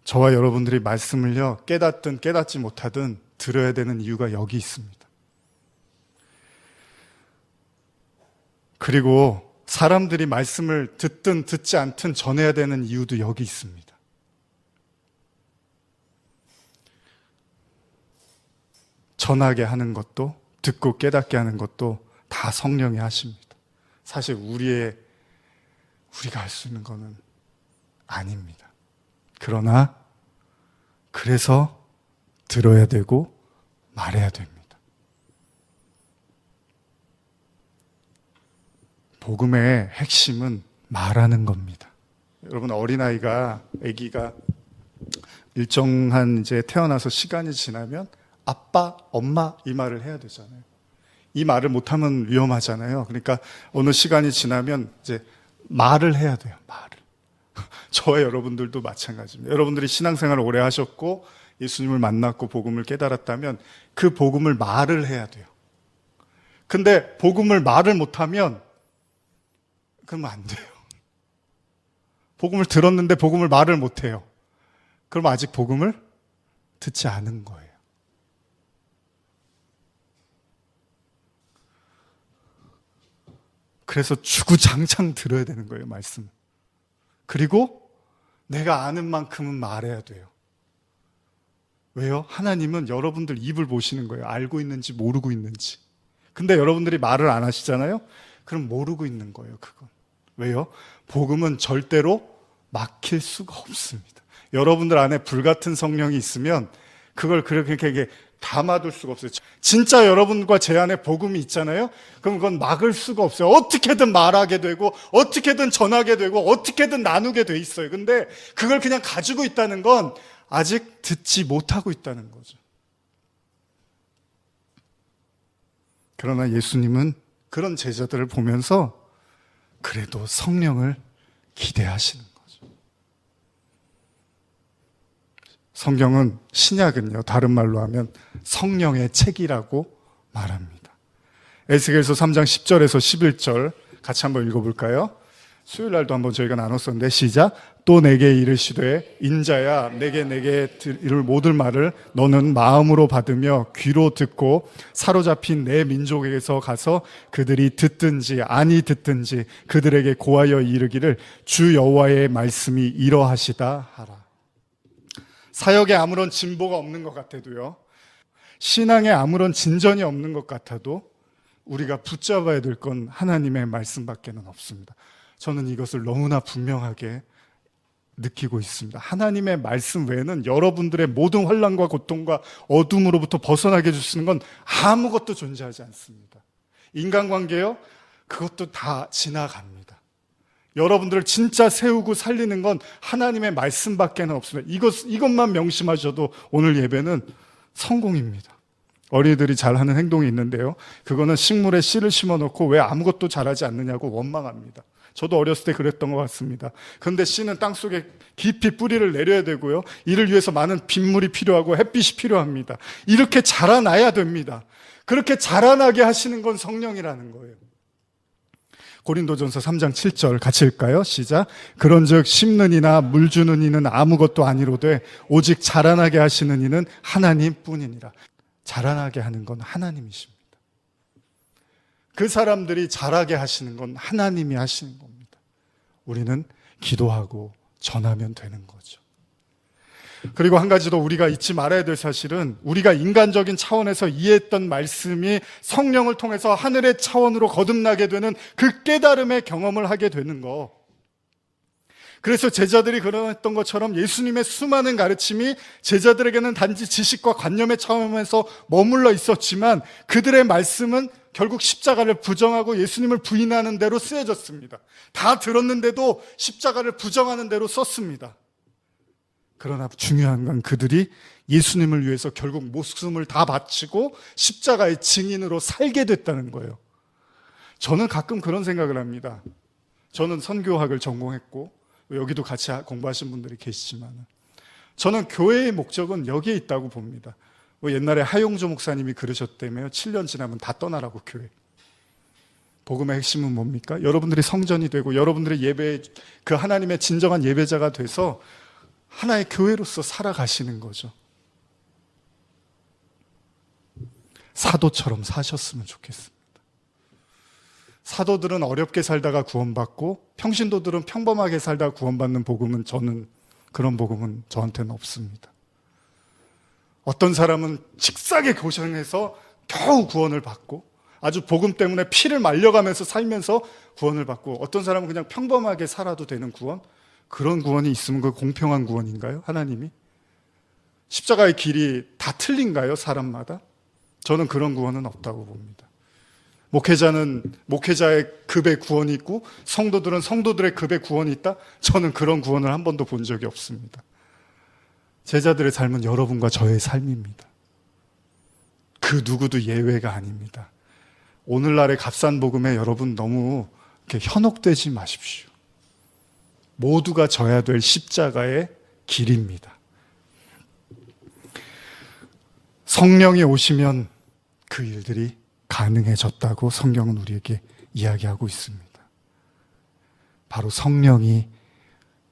저와 여러분들이 말씀을요, 깨닫든 깨닫지 못하든 들어야 되는 이유가 여기 있습니다. 그리고 사람들이 말씀을 듣든 듣지 않든 전해야 되는 이유도 여기 있습니다. 전하게 하는 것도 듣고 깨닫게 하는 것도 다 성령이 하십니다. 사실 우리가 할 수 있는 거는 아닙니다. 그러나 그래서 들어야 되고 말해야 됩니다. 복음의 핵심은 말하는 겁니다. 여러분, 아기가 일정한 이제 태어나서 시간이 지나면 아빠, 엄마 이 말을 해야 되잖아요. 이 말을 못하면 위험하잖아요. 그러니까 어느 시간이 지나면 이제 말을 해야 돼요. 말을. 저와 여러분들도 마찬가지입니다. 여러분들이 신앙생활을 오래 하셨고 예수님을 만났고 복음을 깨달았다면 그 복음을 말을 해야 돼요. 근데 복음을 말을 못하면 그러면 안 돼요. 복음을 들었는데 복음을 말을 못해요. 그럼 아직 복음을 듣지 않은 거예요. 그래서 주구장창 들어야 되는 거예요, 말씀. 그리고 내가 아는 만큼은 말해야 돼요. 왜요? 하나님은 여러분들 입을 보시는 거예요. 알고 있는지 모르고 있는지. 근데 여러분들이 말을 안 하시잖아요? 그럼 모르고 있는 거예요, 그건. 왜요? 복음은 절대로 막힐 수가 없습니다. 여러분들 안에 불같은 성령이 있으면 그걸 그렇게 담아둘 수가 없어요. 진짜 여러분과 제 안에 복음이 있잖아요? 그럼 그건 막을 수가 없어요. 어떻게든 말하게 되고, 어떻게든 전하게 되고, 어떻게든 나누게 돼 있어요. 근데 그걸 그냥 가지고 있다는 건 아직 듣지 못하고 있다는 거죠. 그러나 예수님은 그런 제자들을 보면서 그래도 성령을 기대하시는 거죠. 성경은, 신약은요, 다른 말로 하면 성령의 책이라고 말합니다. 에스겔서 3장 10절에서 11절 같이 한번 읽어볼까요? 수요일 날도 한번 저희가 나눴었는데, 시작. 또 내게 이르시되 인자야, 내게 이를 모든 말을 너는 마음으로 받으며 귀로 듣고 사로잡힌 내 민족에게서 가서 그들이 듣든지 아니 듣든지 그들에게 고하여 이르기를 주 여호와의 말씀이 이러하시다 하라. 사역에 아무런 진보가 없는 것 같아도요, 신앙에 아무런 진전이 없는 것 같아도 우리가 붙잡아야 될 건 하나님의 말씀밖에는 없습니다. 저는 이것을 너무나 분명하게 느끼고 있습니다. 하나님의 말씀 외에는 여러분들의 모든 환난과 고통과 어둠으로부터 벗어나게 해주시는 건 아무것도 존재하지 않습니다. 인간관계요? 그것도 다 지나갑니다. 여러분들을 진짜 세우고 살리는 건 하나님의 말씀밖에는 없습니다. 이것만 명심하셔도 오늘 예배는 성공입니다. 어린이들이 잘하는 행동이 있는데요, 그거는 식물에 씨를 심어놓고 왜 아무것도 자라지 않느냐고 원망합니다. 저도 어렸을 때 그랬던 것 같습니다. 그런데 씨는 땅속에 깊이 뿌리를 내려야 되고요, 이를 위해서 많은 빗물이 필요하고 햇빛이 필요합니다. 이렇게 자라나야 됩니다. 그렇게 자라나게 하시는 건 성령이라는 거예요. 고린도전서 3장 7절 같이 읽을까요? 시작. 그런즉 심는 이나 물 주는 이는 아무것도 아니로되 오직 자라나게 하시는 이는 하나님뿐이니라. 자라나게 하는 건 하나님이십니다. 그 사람들이 자라게 하시는 건 하나님이 하시는 겁니다. 우리는 기도하고 전하면 되는 거죠. 그리고 한 가지 더 우리가 잊지 말아야 될 사실은, 우리가 인간적인 차원에서 이해했던 말씀이 성령을 통해서 하늘의 차원으로 거듭나게 되는 그 깨달음의 경험을 하게 되는 거. 그래서 제자들이 그러했던 것처럼 예수님의 수많은 가르침이 제자들에게는 단지 지식과 관념의 차원에서 머물러 있었지만 그들의 말씀은 결국 십자가를 부정하고 예수님을 부인하는 대로 쓰여졌습니다. 다 들었는데도 십자가를 부정하는 대로 썼습니다. 그러나 중요한 건 그들이 예수님을 위해서 결국 목숨을 다 바치고 십자가의 증인으로 살게 됐다는 거예요. 저는 가끔 그런 생각을 합니다. 저는 선교학을 전공했고 여기도 같이 공부하신 분들이 계시지만 저는 교회의 목적은 여기에 있다고 봅니다. 옛날에 하용조 목사님이 그러셨다며요. 7년 지나면 다 떠나라고 교회. 복음의 핵심은 뭡니까? 여러분들이 성전이 되고 여러분들의 예배, 그 하나님의 진정한 예배자가 돼서 하나의 교회로서 살아가시는 거죠. 사도처럼 사셨으면 좋겠습니다. 사도들은 어렵게 살다가 구원받고 평신도들은 평범하게 살다가 구원받는 복음은 저는 그런 복음은 저한테는 없습니다. 어떤 사람은 직사게 고생해서 겨우 구원을 받고 아주 복음 때문에 피를 말려가면서 살면서 구원을 받고 어떤 사람은 그냥 평범하게 살아도 되는 구원? 그런 구원이 있으면 그 공평한 구원인가요? 하나님이? 십자가의 길이 다 틀린가요? 사람마다? 저는 그런 구원은 없다고 봅니다. 목회자는 목회자의 급의 구원이 있고 성도들은 성도들의 급의 구원이 있다? 저는 그런 구원을 한 번도 본 적이 없습니다. 제자들의 삶은 여러분과 저의 삶입니다. 그 누구도 예외가 아닙니다. 오늘날의 값싼 복음에 여러분 너무 이렇게 현혹되지 마십시오. 모두가 져야 될 십자가의 길입니다. 성령이 오시면 그 일들이 가능해졌다고 성경은 우리에게 이야기하고 있습니다. 바로 성령이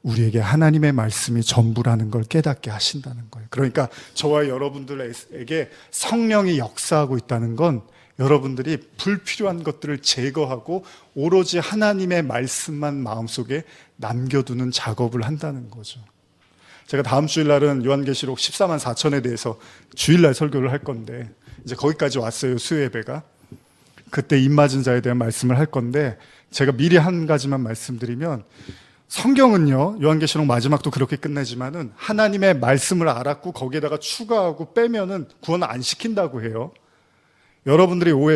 우리에게 하나님의 말씀이 전부라는 걸 깨닫게 하신다는 거예요. 그러니까 저와 여러분들에게 성령이 역사하고 있다는 건 여러분들이 불필요한 것들을 제거하고 오로지 하나님의 말씀만 마음속에 남겨두는 작업을 한다는 거죠. 제가 다음 주일날은 요한계시록 14만 4천에 대해서 주일날 설교를 할 건데 이제 거기까지 왔어요. 수요예배가. 그때 입맞은 자에 대한 말씀을 할 건데 제가 미리 한 가지만 말씀드리면 성경은요, 요한계시록 마지막도 그렇게 끝내지만은 하나님의 말씀을 알았고 거기에다가 추가하고 빼면은 구원을 안 시킨다고 해요.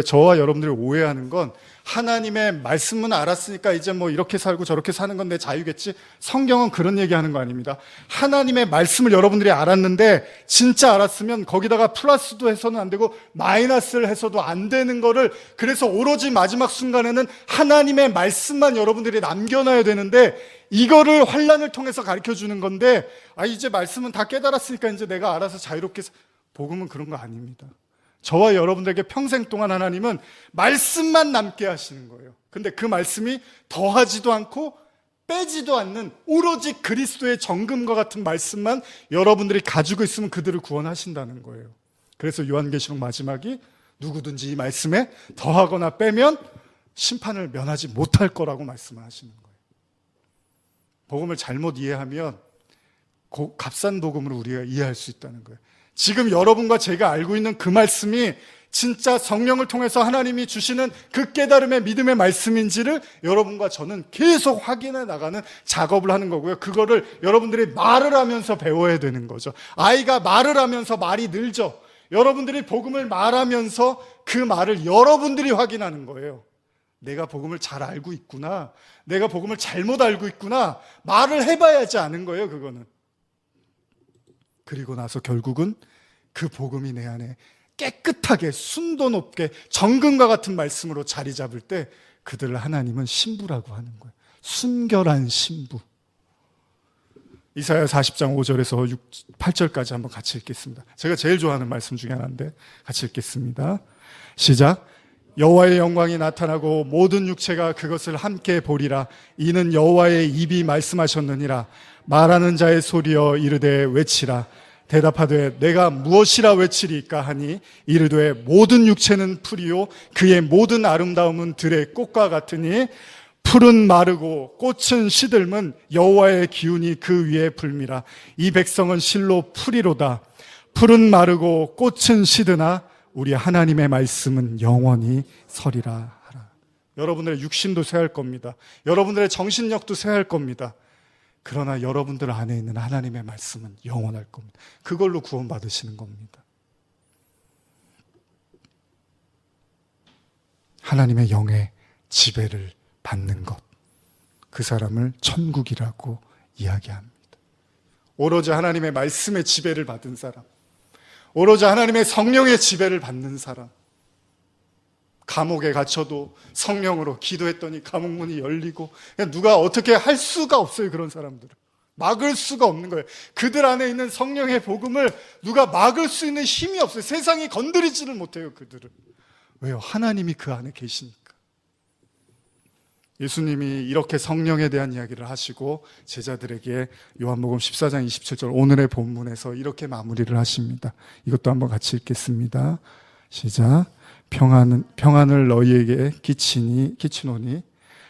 저와 여러분들이 오해하는 건 하나님의 말씀은 알았으니까 이제 뭐 이렇게 살고 저렇게 사는 건 내 자유겠지. 성경은 그런 얘기하는 거 아닙니다. 하나님의 말씀을 여러분들이 알았는데 진짜 알았으면 거기다가 플러스도 해서는 안 되고 마이너스를 해서도 안 되는 거를 그래서 오로지 마지막 순간에는 하나님의 말씀만 여러분들이 남겨놔야 되는데 이거를 환난을 통해서 가르쳐 주는 건데 이제 말씀은 다 깨달았으니까 이제 내가 알아서 자유롭게 복음은 그런 거 아닙니다. 저와 여러분들에게 평생 동안 하나님은 말씀만 남게 하시는 거예요. 근데 그 말씀이 더하지도 않고 빼지도 않는 오로지 그리스도의 정금과 같은 말씀만 여러분들이 가지고 있으면 그들을 구원하신다는 거예요. 그래서 요한계시록 마지막이 누구든지 이 말씀에 더하거나 빼면 심판을 면하지 못할 거라고 말씀을 하시는 거예요. 복음을 잘못 이해하면 값싼 복음을 우리가 이해할 수 있다는 거예요. 지금 여러분과 제가 알고 있는 그 말씀이 진짜 성령을 통해서 하나님이 주시는 그 깨달음의 믿음의 말씀인지를 여러분과 저는 계속 확인해 나가는 작업을 하는 거고요. 그거를 여러분들이 말을 하면서 배워야 되는 거죠. 아이가 말을 하면서 말이 늘죠. 여러분들이 복음을 말하면서 그 말을 여러분들이 확인하는 거예요. 내가 복음을 잘 알고 있구나. 내가 복음을 잘못 알고 있구나. 말을 해봐야지 아는 거예요, 그거는. 그리고 나서 결국은 그 복음이 내 안에 깨끗하게 순도 높게 정금과 같은 말씀으로 자리 잡을 때 그들을 하나님은 신부라고 하는 거예요. 순결한 신부. 이사야 40장 5절에서 8절까지 한번 같이 읽겠습니다. 제가 제일 좋아하는 말씀 중에 하나인데 같이 읽겠습니다. 시작. 여호와의 영광이 나타나고 모든 육체가 그것을 함께 보리라. 이는 여호와의 입이 말씀하셨느니라. 말하는 자의 소리여 이르되 외치라. 대답하되 내가 무엇이라 외치리까 하니 이르되 모든 육체는 풀이요 그의 모든 아름다움은 들의 꽃과 같으니 풀은 마르고 꽃은 시들면 여호와의 기운이 그 위에 불미라. 이 백성은 실로 풀이로다. 풀은 마르고 꽃은 시드나 우리 하나님의 말씀은 영원히 서리라 하라. 여러분들의 육신도 쇠할 겁니다. 여러분들의 정신력도 쇠할 겁니다. 그러나 여러분들 안에 있는 하나님의 말씀은 영원할 겁니다. 그걸로 구원받으시는 겁니다. 하나님의 영의 지배를 받는 것, 그 사람을 천국이라고 이야기합니다. 오로지 하나님의 말씀의 지배를 받은 사람, 오로지 하나님의 성령의 지배를 받는 사람, 감옥에 갇혀도 성령으로 기도했더니 감옥 문이 열리고, 그냥 누가 어떻게 할 수가 없어요. 그런 사람들은 막을 수가 없는 거예요. 그들 안에 있는 성령의 복음을 누가 막을 수 있는 힘이 없어요. 세상이 건드리지를 못해요. 그들은. 왜요? 하나님이 그 안에 계시니까. 예수님이 이렇게 성령에 대한 이야기를 하시고 제자들에게 요한복음 14장 27절 오늘의 본문에서 이렇게 마무리를 하십니다. 이것도 한번 같이 읽겠습니다. 시작. 평안을 너희에게 끼치노니.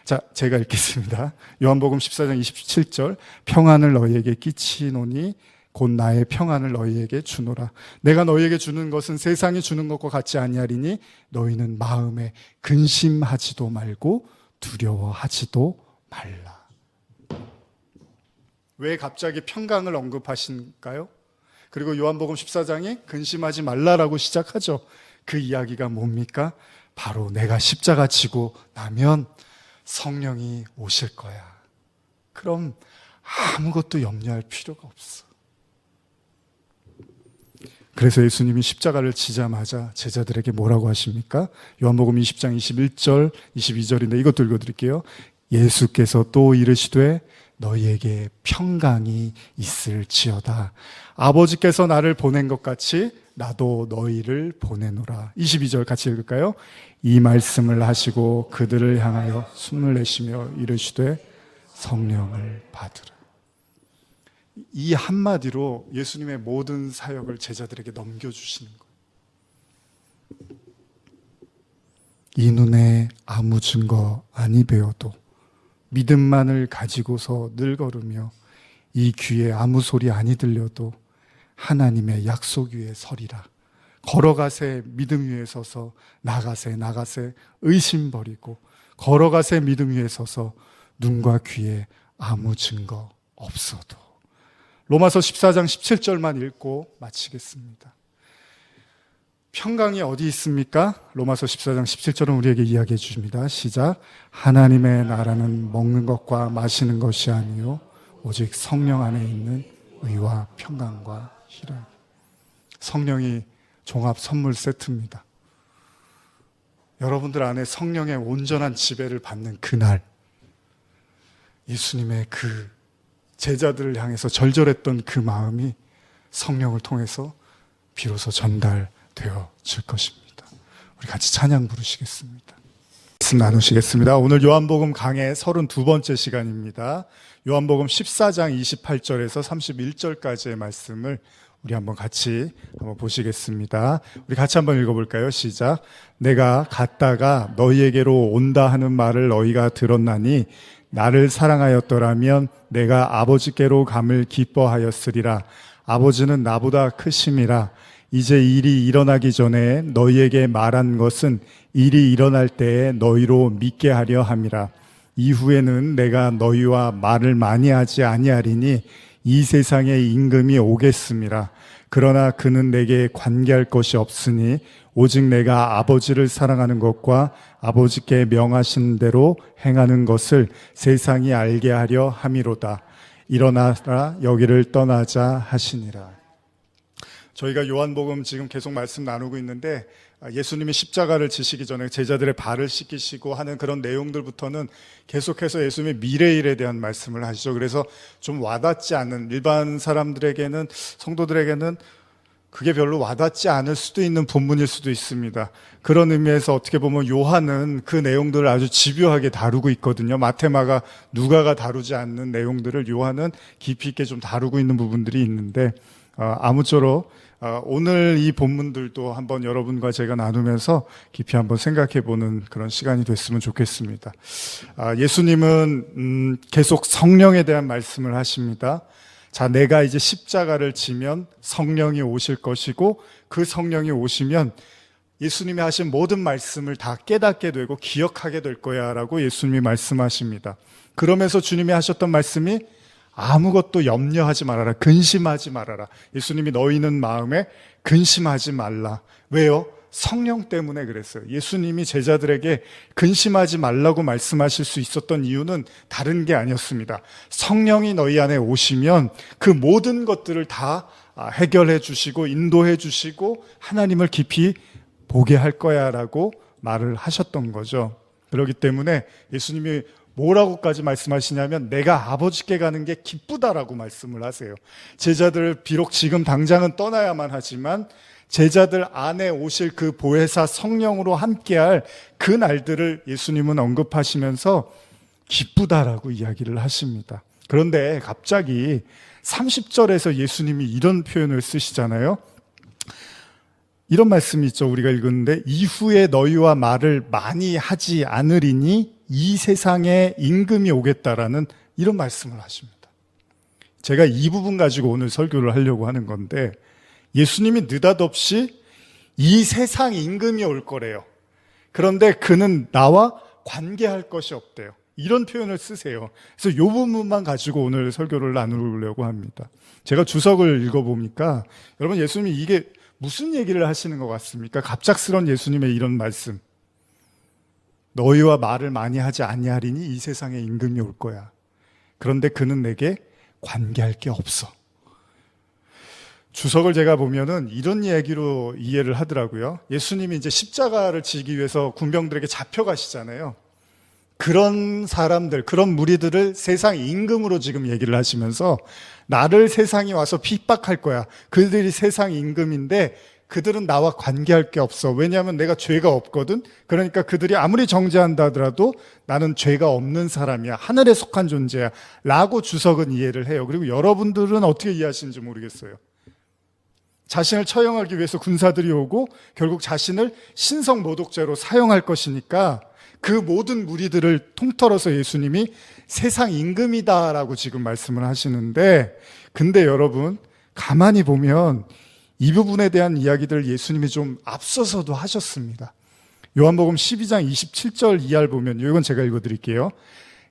자, 제가 읽겠습니다. 요한복음 14장 27절 평안을 너희에게 끼치노니 곧 나의 평안을 너희에게 주노라. 내가 너희에게 주는 것은 세상이 주는 것과 같지 아니하리니 너희는 마음에 근심하지도 말고 두려워하지도 말라. 왜 갑자기 평강을 언급하신가요? 그리고 요한복음 14장이 근심하지 말라라고 시작하죠. 그 이야기가 뭡니까? 바로 내가 십자가 지고 나면 성령이 오실 거야. 그럼 아무것도 염려할 필요가 없어. 그래서 예수님이 십자가를 지자마자 제자들에게 뭐라고 하십니까? 요한복음 20장 21절, 22절인데 이것도 읽어드릴게요. 예수께서 또 이르시되 너희에게 평강이 있을지어다. 아버지께서 나를 보낸 것 같이 나도 너희를 보내노라. 22절 같이 읽을까요? 이 말씀을 하시고 그들을 향하여 숨을 내쉬며 이르시되 성령을 받으라. 이 한마디로 예수님의 모든 사역을 제자들에게 넘겨주시는 거예요. 이 눈에 아무 증거 아니 배어도 믿음만을 가지고서 늘 걸으며 이 귀에 아무 소리 아니 들려도 하나님의 약속 위에 서리라. 걸어가세 믿음 위에 서서 나가세 의심 버리고 걸어가세 믿음 위에 서서 눈과 귀에 아무 증거 없어도. 로마서 14장 17절만 읽고 마치겠습니다. 평강이 어디 있습니까? 로마서 14장 17절은 우리에게 이야기해 주십니다. 시작. 하나님의 나라는 먹는 것과 마시는 것이 아니요 오직 성령 안에 있는 의와 평강과 희락. 성령이 종합 선물 세트입니다. 여러분들 안에 성령의 온전한 지배를 받는 그날, 예수님의 그 제자들을 향해서 절절했던 그 마음이 성령을 통해서 비로소 전달되어질 것입니다. 우리 같이 찬양 부르시겠습니다. 말씀 나누시겠습니다. 오늘 요한복음 강의 32번째 시간입니다. 요한복음 14장 28절에서 31절까지의 말씀을 우리 한번 같이 보시겠습니다. 우리 같이 한번 읽어볼까요? 시작. 내가 갔다가 너희에게로 온다 하는 말을 너희가 들었나니 나를 사랑하였더라면 내가 아버지께로 감을 기뻐하였으리라. 아버지는 나보다 크심이라. 이제 일이 일어나기 전에 너희에게 말한 것은 일이 일어날 때에 너희로 믿게 하려 함이라. 이후에는 내가 너희와 말을 많이 하지 아니하리니 이 세상의 임금이 오겠음이라. 그러나 그는 내게 관계할 것이 없으니 오직 내가 아버지를 사랑하는 것과 아버지께 명하신 대로 행하는 것을 세상이 알게 하려 함이로다. 일어나라 여기를 떠나자 하시니라. 저희가 요한복음 지금 계속 말씀 나누고 있는데 예수님이 십자가를 지시기 전에 제자들의 발을 씻기시고 하는 그런 내용들부터는 계속해서 예수님의 미래일에 대한 말씀을 하시죠. 그래서 좀 와닿지 않는, 일반 사람들에게는, 성도들에게는 그게 별로 와닿지 않을 수도 있는 본문일 수도 있습니다. 그런 의미에서 어떻게 보면 요한은 그 내용들을 아주 집요하게 다루고 있거든요. 마테마가, 누가가 다루지 않는 내용들을 요한은 깊이 있게 좀 다루고 있는 부분들이 있는데 아무쪼록 오늘 이 본문들도 한번 여러분과 제가 나누면서 깊이 한번 생각해보는 그런 시간이 됐으면 좋겠습니다. 예수님은 계속 성령에 대한 말씀을 하십니다. 자, 내가 이제 십자가를 지면 성령이 오실 것이고 그 성령이 오시면 예수님이 하신 모든 말씀을 다 깨닫게 되고 기억하게 될 거야 라고 예수님이 말씀하십니다. 그러면서 주님이 하셨던 말씀이 아무것도 염려하지 말아라. 근심하지 말아라. 예수님이 너희는 마음에 근심하지 말라. 왜요? 성령 때문에 그랬어요. 예수님이 제자들에게 근심하지 말라고 말씀하실 수 있었던 이유는 다른 게 아니었습니다. 성령이 너희 안에 오시면 그 모든 것들을 다 해결해 주시고 인도해 주시고 하나님을 깊이 보게 할 거야 라고 말을 하셨던 거죠. 그렇기 때문에 예수님이 뭐라고까지 말씀하시냐면 내가 아버지께 가는 게 기쁘다라고 말씀을 하세요. 제자들 비록 지금 당장은 떠나야만 하지만 제자들 안에 오실 그 보혜사 성령으로 함께할 그 날들을 예수님은 언급하시면서 기쁘다라고 이야기를 하십니다. 그런데 갑자기 30절에서 예수님이 이런 표현을 쓰시잖아요. 이런 말씀이 있죠. 우리가 읽었는데 이후에 너희와 말을 많이 하지 않으리니 이 세상에 임금이 오겠다라는 이런 말씀을 하십니다. 제가 이 부분 가지고 오늘 설교를 하려고 하는 건데 예수님이 느닷없이 이 세상 임금이 올 거래요. 그런데 그는 나와 관계할 것이 없대요. 이런 표현을 쓰세요. 그래서 이 부분만 가지고 오늘 설교를 나누려고 합니다. 제가 주석을 읽어보니까 여러분 예수님이 이게 무슨 얘기를 하시는 것 같습니까? 갑작스러운 예수님의 이런 말씀. 너희와 말을 많이 하지 아니하리니 이 세상에 임금이 올 거야. 그런데 그는 내게 관계할 게 없어. 주석을 제가 보면은 이런 얘기로 이해를 하더라고요. 예수님이 이제 십자가를 지기 위해서 군병들에게 잡혀가시잖아요. 그런 사람들, 그런 무리들을 세상 임금으로 지금 얘기를 하시면서 나를 세상이 와서 핍박할 거야. 그들이 세상 임금인데 그들은 나와 관계할 게 없어. 왜냐하면 내가 죄가 없거든. 그러니까 그들이 아무리 정죄한다 하더라도 나는 죄가 없는 사람이야. 하늘에 속한 존재야. 라고 주석은 이해를 해요. 그리고 여러분들은 어떻게 이해하시는지 모르겠어요. 자신을 처형하기 위해서 군사들이 오고 결국 자신을 신성 모독죄로 사용할 것이니까 그 모든 무리들을 통틀어서 예수님이 세상 임금이다라고 지금 말씀을 하시는데, 근데 여러분 가만히 보면 이 부분에 대한 이야기들을 예수님이 좀 앞서서도 하셨습니다. 요한복음 12장 27절 이하를 보면, 이건 제가 읽어드릴게요.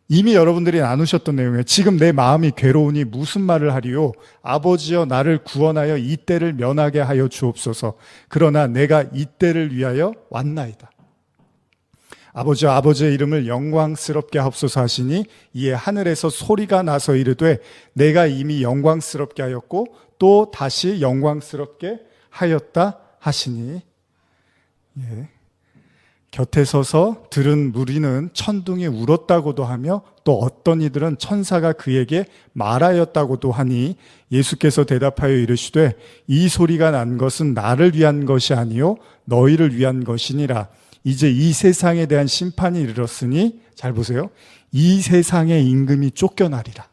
이미 여러분들이 나누셨던 내용이에요. 지금 내 마음이 괴로우니 무슨 말을 하리요? 아버지여 나를 구원하여 이 때를 면하게 하여 주옵소서. 그러나 내가 이 때를 위하여 왔나이다. 아버지여 아버지의 이름을 영광스럽게 하옵소서 하시니 이에 하늘에서 소리가 나서 이르되 내가 이미 영광스럽게 하였고 또 다시 영광스럽게 하였다 하시니. 예. 곁에 서서 들은 무리는 천둥이 울었다고도 하며 또 어떤 이들은 천사가 그에게 말하였다고도 하니 예수께서 대답하여 이르시되 이 소리가 난 것은 나를 위한 것이 아니요 너희를 위한 것이니라. 이제 이 세상에 대한 심판이 이르렀으니, 잘 보세요, 이 세상의 임금이 쫓겨나리라.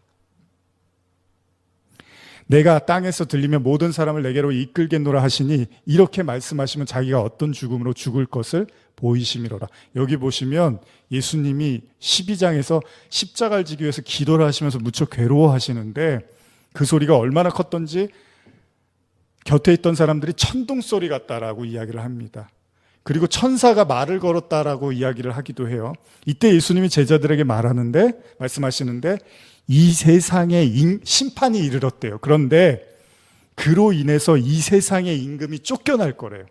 내가 땅에서 들리면 모든 사람을 내게로 이끌겠노라 하시니 이렇게 말씀하시면 자기가 어떤 죽음으로 죽을 것을 보이심이로라. 여기 보시면 예수님이 12장에서 십자가를 지기 위해서 기도를 하시면서 무척 괴로워하시는데 그 소리가 얼마나 컸던지 곁에 있던 사람들이 천둥 소리 같다라고 이야기를 합니다. 그리고 천사가 말을 걸었다라고 이야기를 하기도 해요. 이때 예수님이 제자들에게 말씀하시는데 이 세상에 심판이 이르렀대요. 그런데 그로 인해서 이 세상의 임금이 쫓겨날 거래요.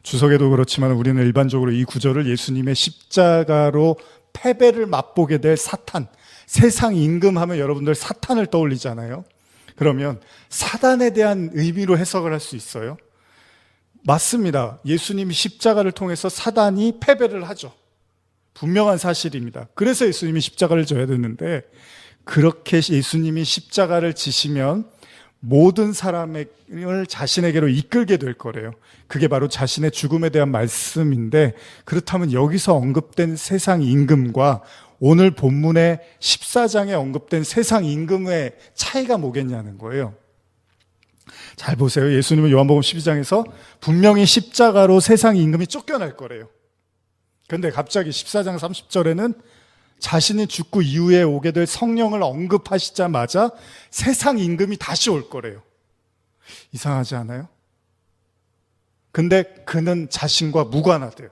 주석에도 그렇지만 우리는 일반적으로 이 구절을 예수님의 십자가로 패배를 맛보게 될 사탄, 세상 임금 하면 여러분들 사탄을 떠올리잖아요. 그러면 사단에 대한 의미로 해석을 할 수 있어요. 맞습니다. 예수님이 십자가를 통해서 사단이 패배를 하죠. 분명한 사실입니다. 그래서 예수님이 십자가를 져야 되는데 그렇게 예수님이 십자가를 지시면 모든 사람을 자신에게로 이끌게 될 거래요. 그게 바로 자신의 죽음에 대한 말씀인데, 그렇다면 여기서 언급된 세상 임금과 오늘 본문의 14장에 언급된 세상 임금의 차이가 뭐겠냐는 거예요. 잘 보세요. 예수님은 요한복음 12장에서 분명히 십자가로 세상 임금이 쫓겨날 거래요. 그런데 갑자기 14장 30절에는 자신이 죽고 이후에 오게 될 성령을 언급하시자마자 세상 임금이 다시 올 거래요. 이상하지 않아요? 근데 그는 자신과 무관하대요.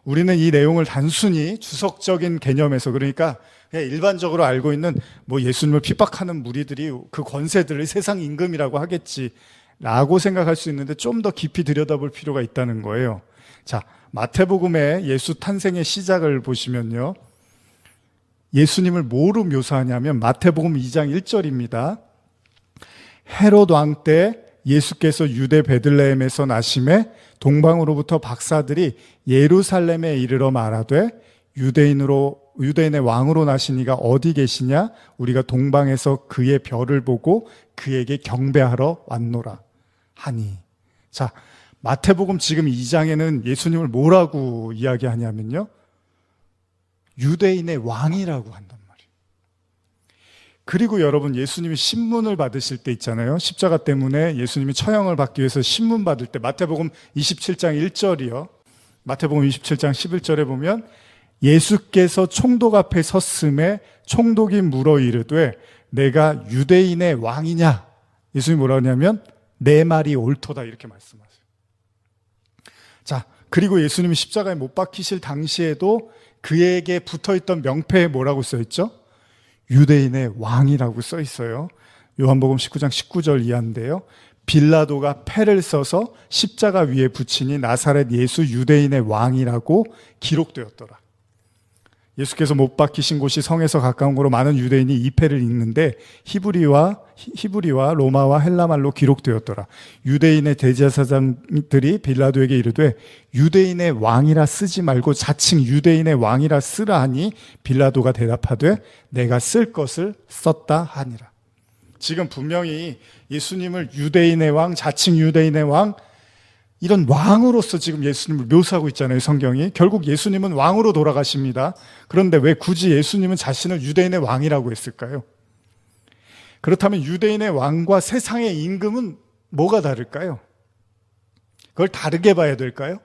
우리는 이 내용을 단순히 주석적인 개념에서, 그러니까 그냥 일반적으로 알고 있는 예수님을 핍박하는 무리들이 그 권세들을 세상 임금이라고 하겠지라고 생각할 수 있는데 좀 더 깊이 들여다볼 필요가 있다는 거예요. 자, 마태복음의 예수 탄생의 시작을 보시면요, 예수님을 뭐로 묘사하냐면 마태복음 2장 1절입니다. 헤롯 왕 때 예수께서 유대 베들레헴에서 나심에 동방으로부터 박사들이 예루살렘에 이르러 말하되 유대인의 왕으로 나신 이가 어디 계시냐? 우리가 동방에서 그의 별을 보고 그에게 경배하러 왔노라 하니. 자, 마태복음 지금 2장에는 예수님을 뭐라고 이야기하냐면요, 유대인의 왕이라고 한단 말이에요. 그리고 여러분, 예수님이 신문을 받으실 때 있잖아요. 십자가 때문에 예수님이 처형을 받기 위해서 신문 받을 때, 마태복음 27장 1절이요. 마태복음 27장 11절에 보면 예수께서 총독 앞에 섰음에 총독이 물어 이르되 내가 유대인의 왕이냐? 예수님이 뭐라 하냐면 내 말이 옳도다 이렇게 말씀하세요. 자, 그리고 예수님이 십자가에 못 박히실 당시에도 그에게 붙어있던 명패에 뭐라고 써있죠? 유대인의 왕이라고 써있어요. 요한복음 19장 19절 이하인데요, 빌라도가 패를 써서 십자가 위에 붙이니 나사렛 예수 유대인의 왕이라고 기록되었더라. 예수께서 못 박히신 곳이 성에서 가까운 곳으로 많은 유대인이 이 패를 읽는데 히브리와 로마와 헬라말로 기록되었더라. 유대인의 대제사장들이 빌라도에게 이르되 유대인의 왕이라 쓰지 말고 자칭 유대인의 왕이라 쓰라 하니 빌라도가 대답하되 내가 쓸 것을 썼다 하니라. 지금 분명히 예수님을 유대인의 왕, 자칭 유대인의 왕, 이런 왕으로서 지금 예수님을 묘사하고 있잖아요, 성경이. 결국 예수님은 왕으로 돌아가십니다. 그런데 왜 굳이 예수님은 자신을 유대인의 왕이라고 했을까요? 그렇다면 유대인의 왕과 세상의 임금은 뭐가 다를까요? 그걸 다르게 봐야 될까요?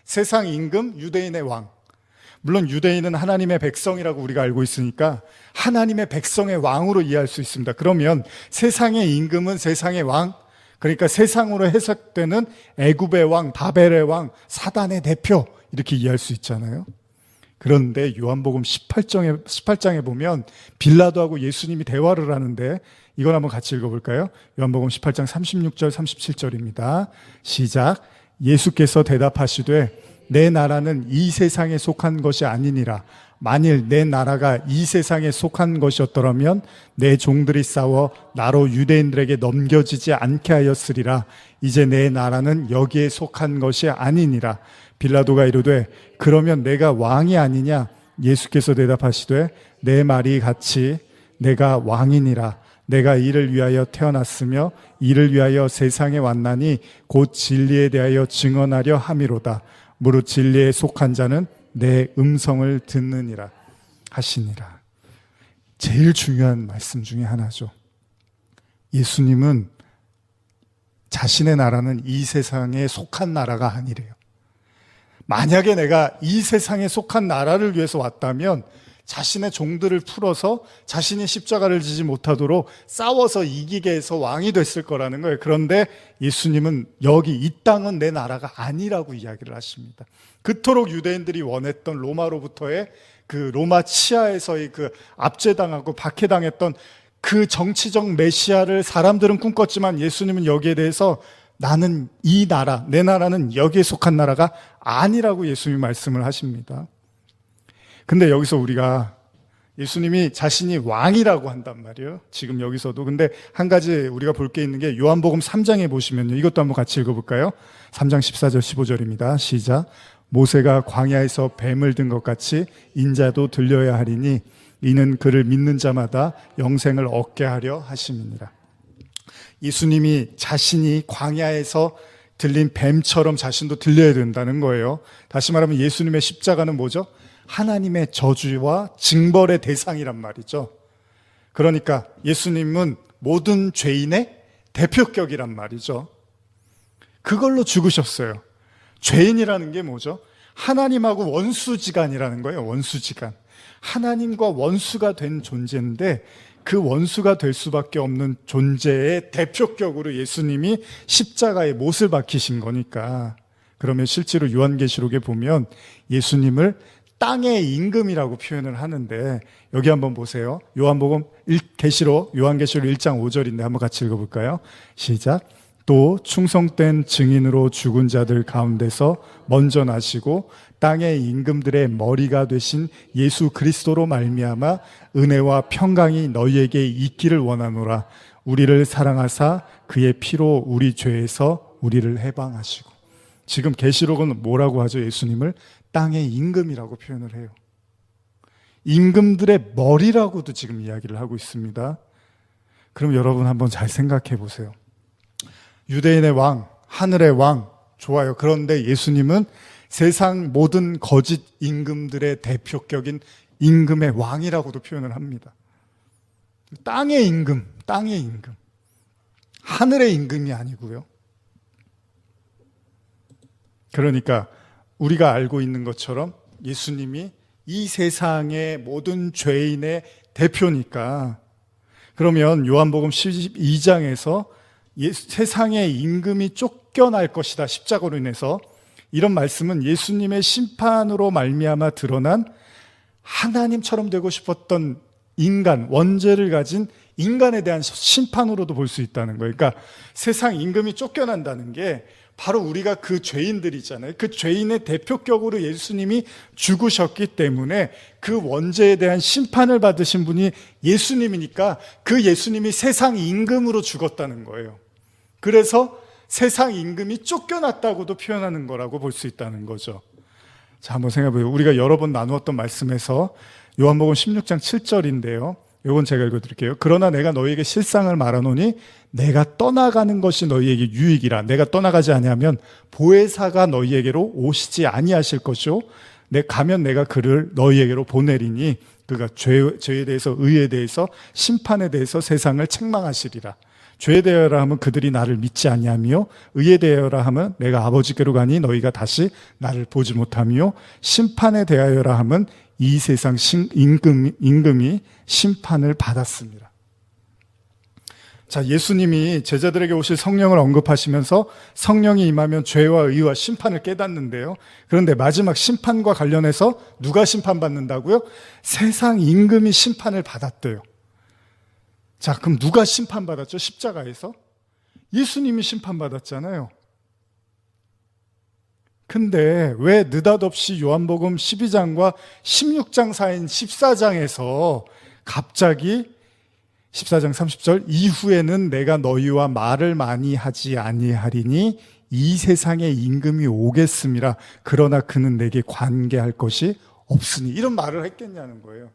세상 임금, 유대인의 왕. 물론 유대인은 하나님의 백성이라고 우리가 알고 있으니까 하나님의 백성의 왕으로 이해할 수 있습니다. 그러면 세상의 임금은 세상의 왕, 그러니까 세상으로 해석되는 애굽의 왕, 바벨의 왕, 사단의 대표, 이렇게 이해할 수 있잖아요. 그런데 요한복음 18장에 보면 빌라도하고 예수님이 대화를 하는데 이걸 한번 같이 읽어볼까요? 요한복음 18장 36절 37절입니다. 시작. 예수께서 대답하시되 내 나라는 이 세상에 속한 것이 아니니라. 만일 내 나라가 이 세상에 속한 것이었더라면 내 종들이 싸워 나로 유대인들에게 넘겨지지 않게 하였으리라. 이제 내 나라는 여기에 속한 것이 아니니라. 빌라도가 이르되 그러면 내가 왕이 아니냐? 예수께서 대답하시되 내 말이 같이 내가 왕이니라. 내가 이를 위하여 태어났으며 이를 위하여 세상에 왔나니 곧 진리에 대하여 증언하려 함이로다. 무릇 진리에 속한 자는 내 음성을 듣느니라 하시니라. 제일 중요한 말씀 중에 하나죠. 예수님은 자신의 나라는 이 세상에 속한 나라가 아니래요. 만약에 내가 이 세상에 속한 나라를 위해서 왔다면 자신의 종들을 풀어서 자신이 십자가를 지지 못하도록 싸워서 이기게 해서 왕이 됐을 거라는 거예요. 그런데 예수님은 여기 이 땅은 내 나라가 아니라고 이야기를 하십니다. 그토록 유대인들이 원했던 로마로부터의 그 로마 치하에서의 그 압제당하고 박해당했던 그 정치적 메시아를 사람들은 꿈꿨지만 예수님은 여기에 대해서 나는 이 나라, 내 나라는 여기에 속한 나라가 아니라고 예수님이 말씀을 하십니다. 근데 여기서 우리가 예수님이 자신이 왕이라고 한단 말이에요. 지금 여기서도. 근데 한 가지 우리가 볼 게 있는 게 요한복음 3장에 보시면요. 이것도 한번 같이 읽어볼까요? 3장 14절 15절입니다. 시작. 모세가 광야에서 뱀을 든 것 같이 인자도 들려야 하리니 이는 그를 믿는 자마다 영생을 얻게 하려 하심이니라. 예수님이 자신이 광야에서 들린 뱀처럼 자신도 들려야 된다는 거예요. 다시 말하면 예수님의 십자가는 뭐죠? 하나님의 저주와 징벌의 대상이란 말이죠. 그러니까 예수님은 모든 죄인의 대표격이란 말이죠. 그걸로 죽으셨어요. 죄인이라는 게 뭐죠? 하나님하고 원수지간이라는 거예요. 원수지간. 하나님과 원수가 된 존재인데 그 원수가 될 수밖에 없는 존재의 대표격으로 예수님이 십자가에 못을 박히신 거니까. 그러면 실제로 요한계시록에 보면 예수님을 땅의 임금이라고 표현을 하는데 여기 한번 보세요. 요한계시록 1장 5절인데 한번 같이 읽어볼까요? 시작. 또 충성된 증인으로 죽은 자들 가운데서 먼저 나시고 땅의 임금들의 머리가 되신 예수 그리스도로 말미암아 은혜와 평강이 너희에게 있기를 원하노라. 우리를 사랑하사 그의 피로 우리 죄에서 우리를 해방하시고. 지금 계시록은 뭐라고 하죠? 예수님을 땅의 임금이라고 표현을 해요. 임금들의 머리라고도 지금 이야기를 하고 있습니다. 그럼 여러분 한번 잘 생각해 보세요. 유대인의 왕, 하늘의 왕, 좋아요. 그런데 예수님은 세상 모든 거짓 임금들의 대표격인 임금의 왕이라고도 표현을 합니다. 땅의 임금, 땅의 임금. 하늘의 임금이 아니고요. 그러니까 우리가 알고 있는 것처럼 예수님이 이 세상의 모든 죄인의 대표니까, 그러면 요한복음 12장에서 세상의 임금이 쫓겨날 것이다, 십자가로 인해서, 이런 말씀은 예수님의 심판으로 말미암아 드러난 하나님처럼 되고 싶었던 인간, 원죄를 가진 인간에 대한 심판으로도 볼 수 있다는 거예요. 그러니까 세상 임금이 쫓겨난다는 게 바로 우리가 그 죄인들이잖아요. 그 죄인의 대표격으로 예수님이 죽으셨기 때문에 그 원죄에 대한 심판을 받으신 분이 예수님이니까 그 예수님이 세상 임금으로 죽었다는 거예요. 그래서 세상 임금이 쫓겨났다고도 표현하는 거라고 볼 수 있다는 거죠. 자, 한번 생각해 보세요. 우리가 여러 번 나누었던 말씀에서 요한복음 16장 7절인데요. 이건 제가 읽어드릴게요. 그러나 내가 너희에게 실상을 말하노니 내가 떠나가는 것이 너희에게 유익이라. 내가 떠나가지 아니하면 보혜사가 너희에게로 오시지 아니하실 것이요 가면 내가 그를 너희에게로 보내리니 그가 죄에 대해서, 의에 대해서, 심판에 대해서 세상을 책망하시리라. 죄에 대하여라 하면 그들이 나를 믿지 아니하며, 의에 대하여라 하면 내가 아버지께로 가니 너희가 다시 나를 보지 못하며, 심판에 대하여라 하면 이 세상 임금이 심판을 받았습니다. 자, 예수님이 제자들에게 오실 성령을 언급하시면서 성령이 임하면 죄와 의와 심판을 깨닫는데요. 그런데 마지막 심판과 관련해서 누가 심판받는다고요? 세상 임금이 심판을 받았대요. 자, 그럼 누가 심판받았죠? 십자가에서? 예수님이 심판받았잖아요. 근데 왜 느닷없이 요한복음 12장과 16장 사이인 14장에서 갑자기 14장 30절 이후에는 내가 너희와 말을 많이 하지 아니하리니 이 세상의 임금이 오겠음이라. 그러나 그는 내게 관계할 것이 없으니. 이런 말을 했겠냐는 거예요.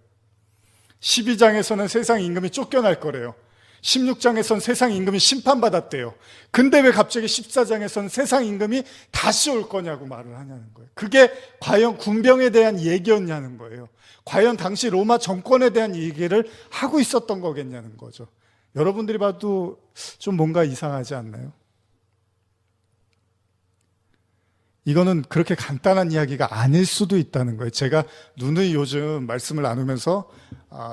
12장에서는 세상 임금이 쫓겨날 거래요. 16장에서는 세상 임금이 심판받았대요. 근데 왜 갑자기 14장에서는 세상 임금이 다시 올 거냐고 말을 하냐는 거예요. 그게 과연 군병에 대한 얘기였냐는 거예요. 과연 당시 로마 정권에 대한 얘기를 하고 있었던 거겠냐는 거죠. 여러분들이 봐도 좀 뭔가 이상하지 않나요? 이거는 그렇게 간단한 이야기가 아닐 수도 있다는 거예요. 제가 누누이 요즘 말씀을 나누면서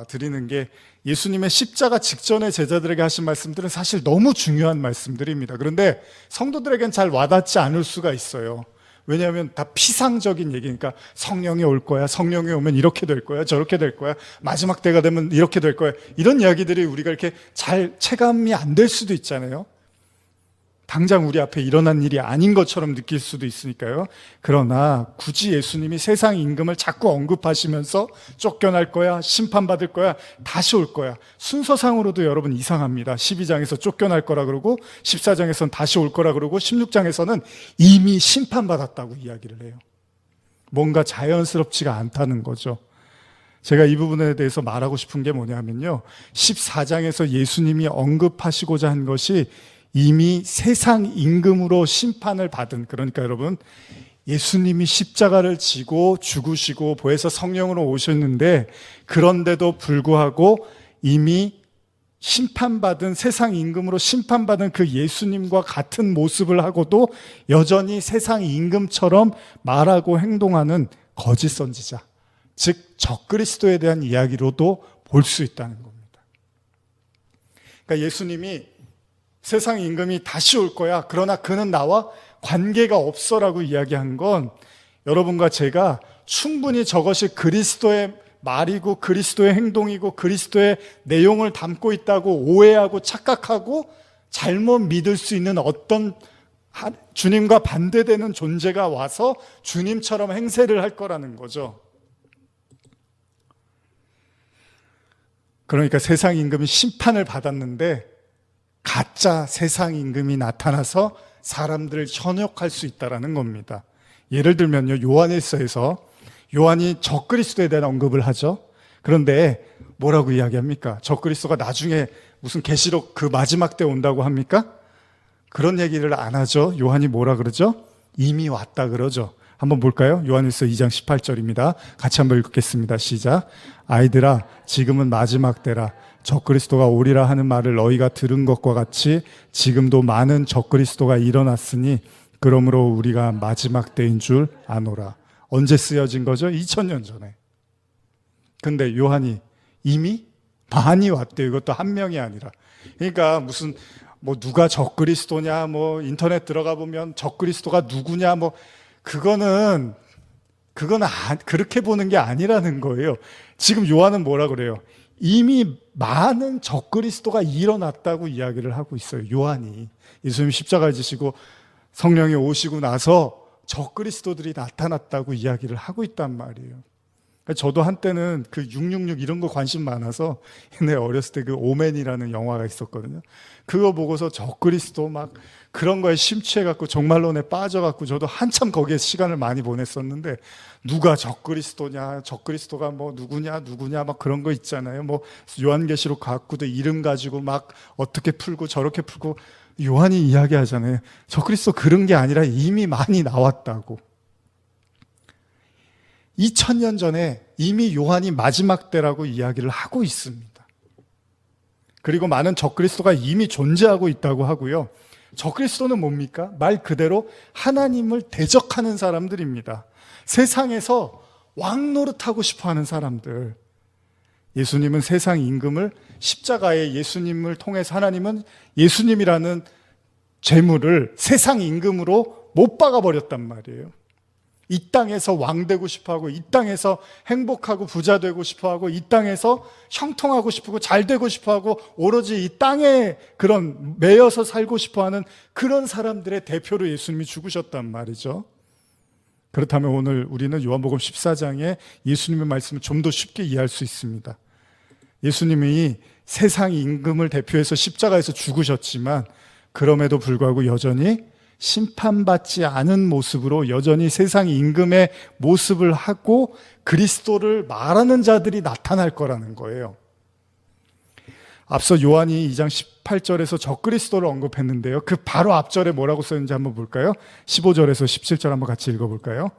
드리는 게, 예수님의 십자가 직전에 제자들에게 하신 말씀들은 사실 너무 중요한 말씀들입니다. 그런데 성도들에겐 잘 와닿지 않을 수가 있어요. 왜냐하면 다 피상적인 얘기니까, 성령이 올 거야, 성령이 오면 이렇게 될 거야, 저렇게 될 거야, 마지막 때가 되면 이렇게 될 거야, 이런 이야기들이 우리가 이렇게 잘 체감이 안 될 수도 있잖아요. 당장 우리 앞에 일어난 일이 아닌 것처럼 느낄 수도 있으니까요. 그러나 굳이 예수님이 세상 임금을 자꾸 언급하시면서 쫓겨날 거야, 심판받을 거야, 다시 올 거야, 순서상으로도 여러분 이상합니다. 12장에서 쫓겨날 거라 그러고 14장에서는 다시 올 거라 그러고 16장에서는 이미 심판받았다고 이야기를 해요. 뭔가 자연스럽지가 않다는 거죠. 제가 이 부분에 대해서 말하고 싶은 게 뭐냐면요, 14장에서 예수님이 언급하시고자 한 것이 이미 세상 임금으로 심판을 받은, 그러니까 여러분, 예수님이 십자가를 지고 죽으시고 보혜사 성령으로 오셨는데, 그런데도 불구하고 이미 심판받은, 세상 임금으로 심판받은 그 예수님과 같은 모습을 하고도 여전히 세상 임금처럼 말하고 행동하는 거짓 선지자, 즉 적그리스도에 대한 이야기로도 볼 수 있다는 겁니다. 그러니까 예수님이 세상 임금이 다시 올 거야, 그러나 그는 나와 관계가 없어라고 이야기한 건, 여러분과 제가 충분히 저것이 그리스도의 말이고 그리스도의 행동이고 그리스도의 내용을 담고 있다고 오해하고 착각하고 잘못 믿을 수 있는 어떤 주님과 반대되는 존재가 와서 주님처럼 행세를 할 거라는 거죠. 그러니까 세상 임금이 심판을 받았는데 가짜 세상 임금이 나타나서 사람들을 현혹할 수 있다는 겁니다. 예를 들면요, 요한일서에서 요한이 적그리스도에 대한 언급을 하죠. 그런데 뭐라고 이야기합니까? 적그리스도가 나중에 무슨 계시록 그 마지막 때 온다고 합니까? 그런 얘기를 안 하죠. 요한이 뭐라 그러죠? 이미 왔다 그러죠. 한번 볼까요? 요한일서 2장 18절입니다. 같이 한번 읽겠습니다. 시작. 아이들아, 지금은 마지막 때라. 적그리스도가 오리라 하는 말을 너희가 들은 것과 같이 지금도 많은 적그리스도가 일어났으니 그러므로 우리가 마지막 때인 줄 아노라. 언제 쓰여진 거죠? 2000년 전에. 근데 요한이 이미 많이 왔대요. 이것도 한 명이 아니라. 그러니까 무슨 뭐 누가 적그리스도냐, 뭐 인터넷 들어가 보면 적그리스도가 누구냐, 뭐 그거는 그렇게 보는 게 아니라는 거예요. 지금 요한은 뭐라 그래요? 이미 많은 적그리스도가 일어났다고 이야기를 하고 있어요. 요한이 예수님 십자가에 지시고 성령이 오시고 나서 적그리스도들이 나타났다고 이야기를 하고 있단 말이에요. 저도 한때는 그 666 이런 거 관심 많아서 옛날에 어렸을 때 그 오맨이라는 영화가 있었거든요. 그거 보고서 적그리스도 막 그런 거에 심취해갖고 종말론에 빠져갖고 저도 한참 거기에 시간을 많이 보냈었는데 누가 적그리스도냐, 적그리스도가 뭐 누구냐 막 그런 거 있잖아요. 뭐 요한계시록 갖고도 이름 가지고 막 어떻게 풀고 저렇게 풀고 요한이 이야기하잖아요. 적그리스도 그런 게 아니라 이미 많이 나왔다고. 2000년 전에 이미 요한이 마지막 때라고 이야기를 하고 있습니다. 그리고 많은 적그리스도가 이미 존재하고 있다고 하고요. 적그리스도는 뭡니까? 말 그대로 하나님을 대적하는 사람들입니다. 세상에서 왕 노릇하고 싶어하는 사람들. 예수님은 세상 임금을 십자가에 예수님을 통해서 하나님은 예수님이라는 재물을 세상 임금으로 못 박아버렸단 말이에요. 이 땅에서 왕 되고 싶어하고 이 땅에서 행복하고 부자 되고 싶어하고 이 땅에서 형통하고 싶고 잘 되고 싶어하고 오로지 이 땅에 그런 매여서 살고 싶어하는 그런 사람들의 대표로 예수님이 죽으셨단 말이죠. 그렇다면 오늘 우리는 요한복음 14장에 예수님의 말씀을 좀 더 쉽게 이해할 수 있습니다. 예수님이 세상 임금을 대표해서 십자가에서 죽으셨지만 그럼에도 불구하고 여전히 심판받지 않은 모습으로 여전히 세상 임금의 모습을 하고 그리스도를 말하는 자들이 나타날 거라는 거예요. 앞서 요한이 2장 18절에서 적그리스도를 언급했는데요. 그 바로 앞절에 뭐라고 써있는지 한번 볼까요? 15절에서 17절 한번 같이 읽어볼까요?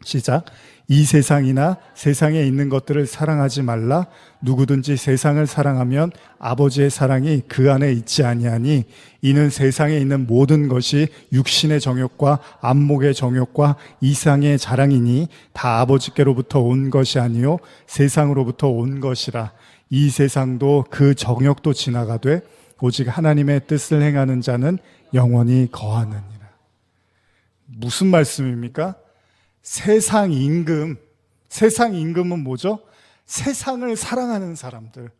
시작. 이 세상이나 세상에 있는 것들을 사랑하지 말라. 누구든지 세상을 사랑하면 아버지의 사랑이 그 안에 있지 아니하니 이는 세상에 있는 모든 것이 육신의 정욕과 안목의 정욕과 이상의 자랑이니 다 아버지께로부터 온 것이 아니요 세상으로부터 온 것이라. 이 세상도 그 정욕도 지나가되 오직 하나님의 뜻을 행하는 자는 영원히 거하느니라. 무슨 말씀입니까? 세상 임금은 뭐죠? 세상을 사랑하는 사람들.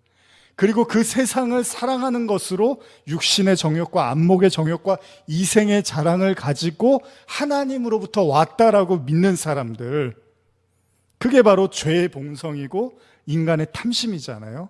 그리고 그 세상을 사랑하는 것으로 육신의 정욕과 안목의 정욕과 이생의 자랑을 가지고 하나님으로부터 왔다라고 믿는 사람들. 그게 바로 죄의 본성이고 인간의 탐심이잖아요.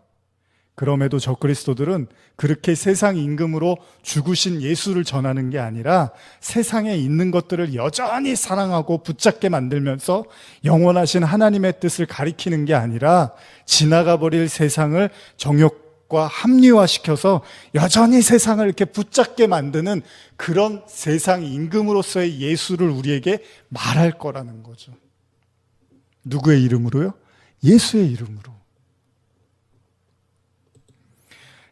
그럼에도 적그리스도들은 그렇게 세상 임금으로 죽으신 예수를 전하는 게 아니라 세상에 있는 것들을 여전히 사랑하고 붙잡게 만들면서 영원하신 하나님의 뜻을 가리키는 게 아니라 지나가 버릴 세상을 정욕과 합리화시켜서 여전히 세상을 이렇게 붙잡게 만드는 그런 세상 임금으로서의 예수를 우리에게 말할 거라는 거죠. 누구의 이름으로요? 예수의 이름으로.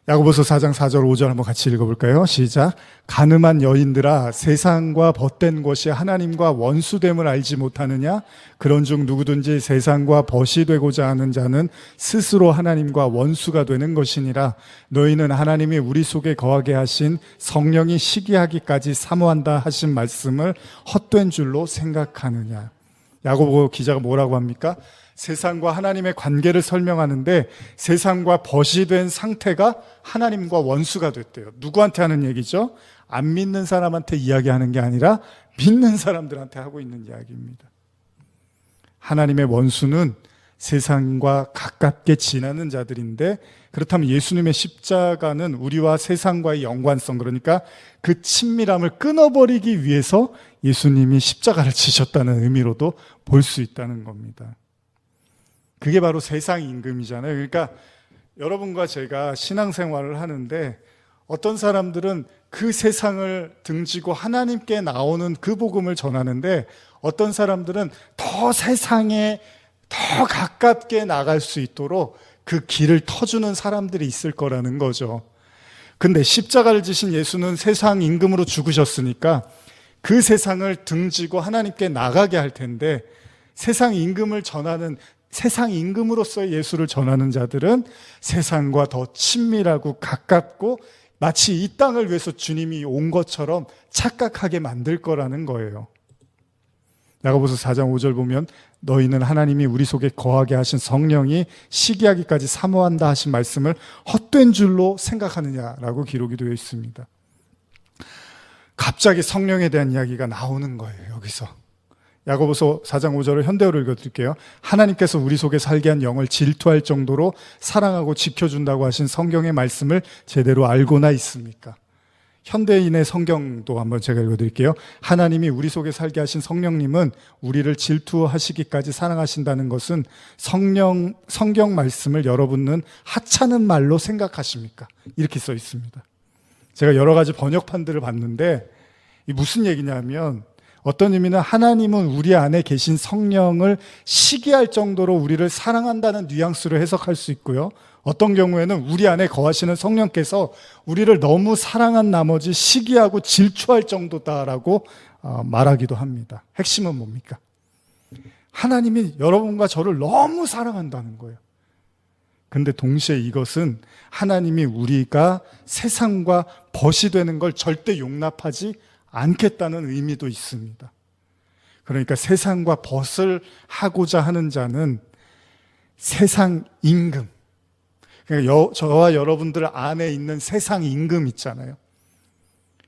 야고보서 4장 4절 5절 한번 같이 읽어볼까요? 시작. 가늠한 여인들아 세상과 벗된 것이 하나님과 원수됨을 알지 못하느냐? 그런즉 누구든지 세상과 벗이 되고자 하는 자는 스스로 하나님과 원수가 되는 것이니라. 너희는 하나님이 우리 속에 거하게 하신 성령이 시기하기까지 사모한다 하신 말씀을 헛된 줄로 생각하느냐? 야고보 기자가 뭐라고 합니까? 세상과 하나님의 관계를 설명하는데 세상과 벗이 된 상태가 하나님과 원수가 됐대요. 누구한테 하는 얘기죠? 안 믿는 사람한테 이야기하는 게 아니라 믿는 사람들한테 하고 있는 이야기입니다. 하나님의 원수는 세상과 가깝게 지나는 자들인데, 그렇다면 예수님의 십자가는 우리와 세상과의 연관성, 그러니까 그 친밀함을 끊어버리기 위해서 예수님이 십자가를 지셨다는 의미로도 볼 수 있다는 겁니다. 그게 바로 세상 임금이잖아요. 그러니까 여러분과 제가 신앙생활을 하는데 어떤 사람들은 그 세상을 등지고 하나님께 나오는 그 복음을 전하는데, 어떤 사람들은 더 세상에 더 가깝게 나갈 수 있도록 그 길을 터주는 사람들이 있을 거라는 거죠. 근데 십자가를 지신 예수는 세상 임금으로 죽으셨으니까 그 세상을 등지고 하나님께 나가게 할 텐데, 세상 임금을 전하는, 세상 임금으로서의 예수를 전하는 자들은 세상과 더 친밀하고 가깝고 마치 이 땅을 위해서 주님이 온 것처럼 착각하게 만들 거라는 거예요. 야고보서 4장 5절 보면 너희는 하나님이 우리 속에 거하게 하신 성령이 시기하기까지 사모한다 하신 말씀을 헛된 줄로 생각하느냐라고 기록이 되어 있습니다. 갑자기 성령에 대한 이야기가 나오는 거예요. 여기서 야고보서 4장 5절을 현대어로 읽어드릴게요. 하나님께서 우리 속에 살게 한 영을 질투할 정도로 사랑하고 지켜준다고 하신 성경의 말씀을 제대로 알고나 있습니까? 현대인의 성경도 한번 제가 읽어드릴게요. 하나님이 우리 속에 살게 하신 성령님은 우리를 질투하시기까지 사랑하신다는 것은 성경 말씀을 여러분은 하찮은 말로 생각하십니까? 이렇게 써 있습니다. 제가 여러 가지 번역판들을 봤는데 이 무슨 얘기냐면, 어떤 의미는 하나님은 우리 안에 계신 성령을 시기할 정도로 우리를 사랑한다는 뉘앙스로 해석할 수 있고요. 어떤 경우에는 우리 안에 거하시는 성령께서 우리를 너무 사랑한 나머지 시기하고 질투할 정도다라고 말하기도 합니다. 핵심은 뭡니까? 하나님이 여러분과 저를 너무 사랑한다는 거예요. 근데 동시에 이것은 하나님이 우리가 세상과 벗이 되는 걸 절대 용납하지 않겠다는 의미도 있습니다. 그러니까 세상과 벗을 하고자 하는 자는 세상 임금, 그러니까 저와 여러분들 안에 있는 세상 임금 있잖아요.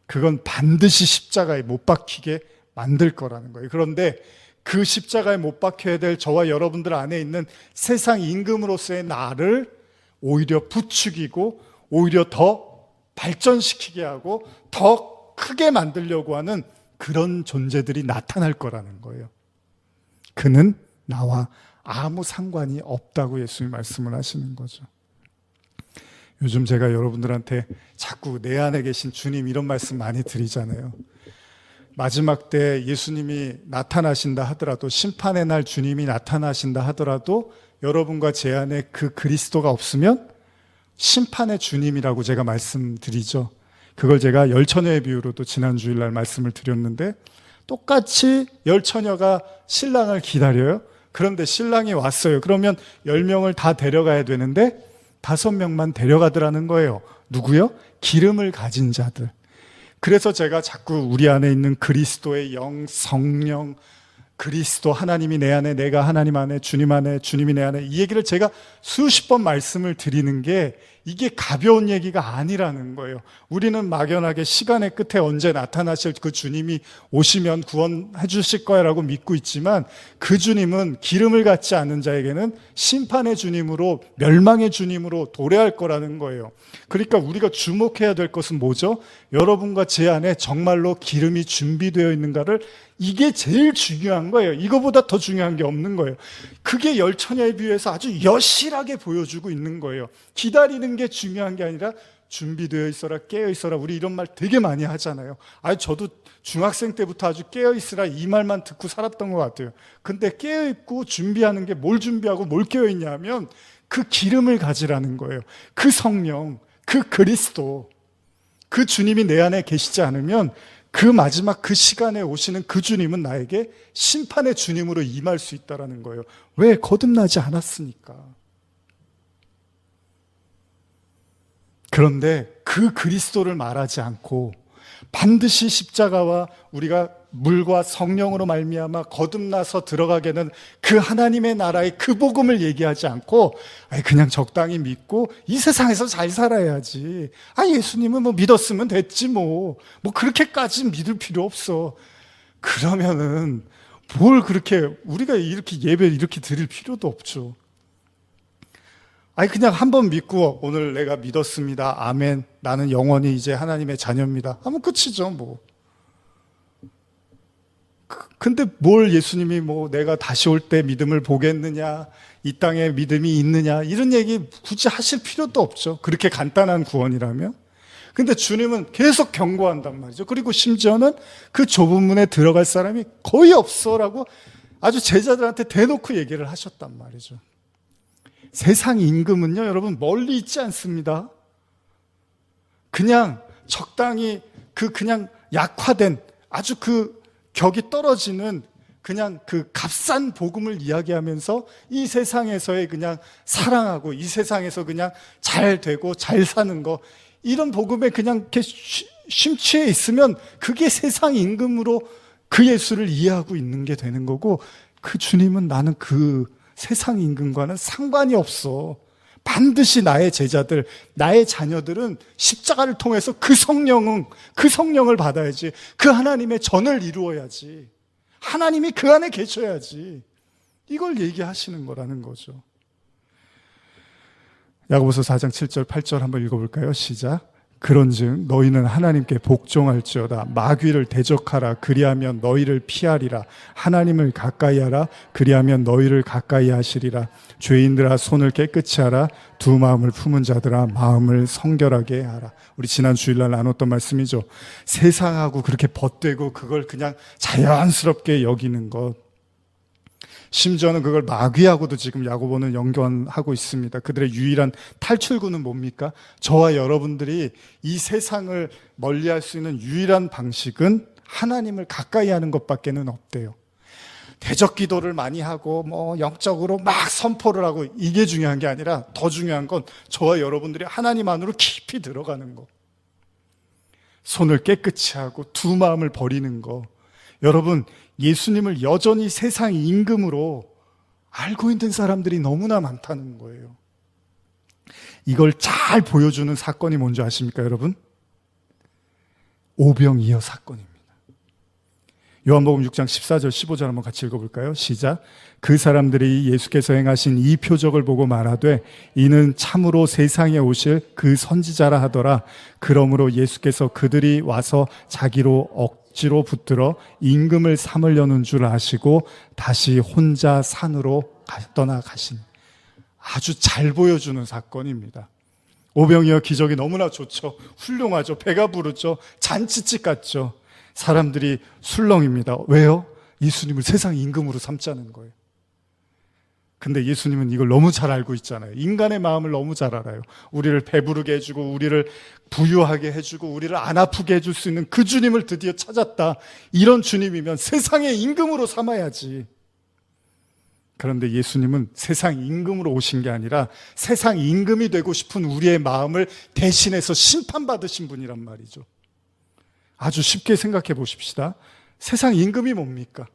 그건 반드시 십자가에 못 박히게 만들 거라는 거예요. 그런데 그 십자가에 못 박혀야 될 저와 여러분들 안에 있는 세상 임금으로서의 나를 오히려 부추기고 오히려 더 발전시키게 하고 더 크게 만들려고 하는 그런 존재들이 나타날 거라는 거예요. 그는 나와 아무 상관이 없다고 예수님이 말씀을 하시는 거죠. 요즘 제가 여러분들한테 자꾸 내 안에 계신 주님 이런 말씀 많이 드리잖아요. 마지막 때 예수님이 나타나신다 하더라도, 심판의 날 주님이 나타나신다 하더라도 여러분과 제 안에 그 그리스도가 없으면 심판의 주님이라고 제가 말씀드리죠. 그걸 제가 열처녀의 비유로도 지난 주일날 말씀을 드렸는데, 똑같이 열처녀가 신랑을 기다려요. 그런데 신랑이 왔어요. 그러면 10명을 다 데려가야 되는데 5명만 데려가더라는 거예요. 누구요? 기름을 가진 자들. 그래서 제가 자꾸 우리 안에 있는 그리스도의 영, 성령, 그리스도, 하나님이 내 안에, 내가 하나님 안에, 주님 안에, 주님이 내 안에, 이 얘기를 제가 수십 번 말씀을 드리는 게 이게 가벼운 얘기가 아니라는 거예요. 우리는 막연하게 시간의 끝에 언제 나타나실 그 주님이 오시면 구원해 주실 거야라고 믿고 있지만, 그 주님은 기름을 갖지 않은 자에게는 심판의 주님으로, 멸망의 주님으로 도래할 거라는 거예요. 그러니까 우리가 주목해야 될 것은 뭐죠? 여러분과 제 안에 정말로 기름이 준비되어 있는가를, 이게 제일 중요한 거예요. 이거보다 더 중요한 게 없는 거예요. 그게 열처녀에 비해서 아주 여실하게 보여주고 있는 거예요. 기다리는 게 중요한 게 아니라 준비되어 있어라, 깨어 있어라. 우리 이런 말 되게 많이 하잖아요. 저도 중학생 때부터 아주 깨어 있으라 이 말만 듣고 살았던 것 같아요. 근데 깨어 있고 준비하는 게 뭘 준비하고 뭘 깨어 있냐면 그 기름을 가지라는 거예요. 그 성령, 그 그리스도, 그 주님이 내 안에 계시지 않으면 그 마지막 그 시간에 오시는 그 주님은 나에게 심판의 주님으로 임할 수 있다는 거예요. 왜? 거듭나지 않았으니까. 그런데 그 그리스도를 말하지 않고 반드시 십자가와 우리가 물과 성령으로 말미암아 거듭나서 들어가게 된 그 하나님의 나라의 그 복음을 얘기하지 않고 그냥 적당히 믿고 이 세상에서 잘 살아야지. 예수님은 뭐 믿었으면 됐지 뭐 그렇게까지 믿을 필요 없어. 그러면은 뭘 그렇게 우리가 이렇게 예배 이렇게 드릴 필요도 없죠. 아니 그냥 한 번 믿고 오늘 내가 믿었습니다. 아멘. 나는 영원히 이제 하나님의 자녀입니다. 하면 끝이죠, 뭐. 근데 뭘 예수님이 뭐 내가 다시 올 때 믿음을 보겠느냐, 이 땅에 믿음이 있느냐, 이런 얘기 굳이 하실 필요도 없죠. 그렇게 간단한 구원이라면. 근데 주님은 계속 경고한단 말이죠. 그리고 심지어는 그 좁은 문에 들어갈 사람이 거의 없어라고 아주 제자들한테 대놓고 얘기를 하셨단 말이죠. 세상 임금은요, 여러분 멀리 있지 않습니다. 그냥 적당히 그냥 약화된 아주 격이 떨어지는 그냥 값싼 복음을 이야기하면서 이 세상에서의 그냥 사랑하고 이 세상에서 그냥 잘 되고 잘 사는 거, 이런 복음에 그냥 이렇게 심취해 있으면 그게 세상 임금으로 그 예수를 이해하고 있는 게 되는 거고, 그 주님은 나는 그 세상 임금과는 상관이 없어. 반드시 나의 제자들, 나의 자녀들은 십자가를 통해서 그 성령을 받아야지. 그 하나님의 전을 이루어야지. 하나님이 그 안에 계셔야지. 이걸 얘기하시는 거라는 거죠. 야고보서 4장 7절 8절 한번 읽어볼까요? 시작. 그런즉 너희는 하나님께 복종할지어다. 마귀를 대적하라. 그리하면 너희를 피하리라. 하나님을 가까이 하라. 그리하면 너희를 가까이 하시리라. 죄인들아 손을 깨끗이 하라. 두 마음을 품은 자들아 마음을 성결하게 하라. 우리 지난 주일날 나눴던 말씀이죠. 세상하고 그렇게 벗되고 그걸 그냥 자연스럽게 여기는 것, 심지어는 그걸 마귀하고도 지금 야고보는 연관하고 있습니다. 그들의 유일한 탈출구는 뭡니까? 저와 여러분들이 이 세상을 멀리할 수 있는 유일한 방식은 하나님을 가까이 하는 것밖에는 없대요. 대적 기도를 많이 하고 뭐 영적으로 막 선포를 하고, 이게 중요한 게 아니라 더 중요한 건 저와 여러분들이 하나님 안으로 깊이 들어가는 거, 손을 깨끗이 하고 두 마음을 버리는 거. 여러분, 예수님을 여전히 세상 임금으로 알고 있는 사람들이 너무나 많다는 거예요. 이걸 잘 보여주는 사건이 뭔지 아십니까, 여러분? 오병이어 사건입니다. 요한복음 6장 14절 15절 한번 같이 읽어볼까요? 시작. 그 사람들이 예수께서 행하신 이 표적을 보고 말하되 이는 참으로 세상에 오실 그 선지자라 하더라. 그러므로 예수께서 그들이 와서 자기로 억지로 붙들어 임금을 삼으려는 줄 아시고 다시 혼자 산으로 떠나가신, 아주 잘 보여주는 사건입니다. 오병이어 기적이 너무나 좋죠. 훌륭하죠. 배가 부르죠. 잔치집 같죠. 사람들이 술렁입니다. 왜요? 예수님을 세상 임금으로 삼자는 거예요. 근데 예수님은 이걸 너무 잘 알고 있잖아요. 인간의 마음을 너무 잘 알아요. 우리를 배부르게 해주고 우리를 부유하게 해주고 우리를 안 아프게 해줄 수 있는 그 주님을 드디어 찾았다. 이런 주님이면 세상의 임금으로 삼아야지. 그런데 예수님은 세상 임금으로 오신 게 아니라 세상 임금이 되고 싶은 우리의 마음을 대신해서 심판받으신 분이란 말이죠. 아주 쉽게 생각해 보십시다. 세상 임금이 뭡니까?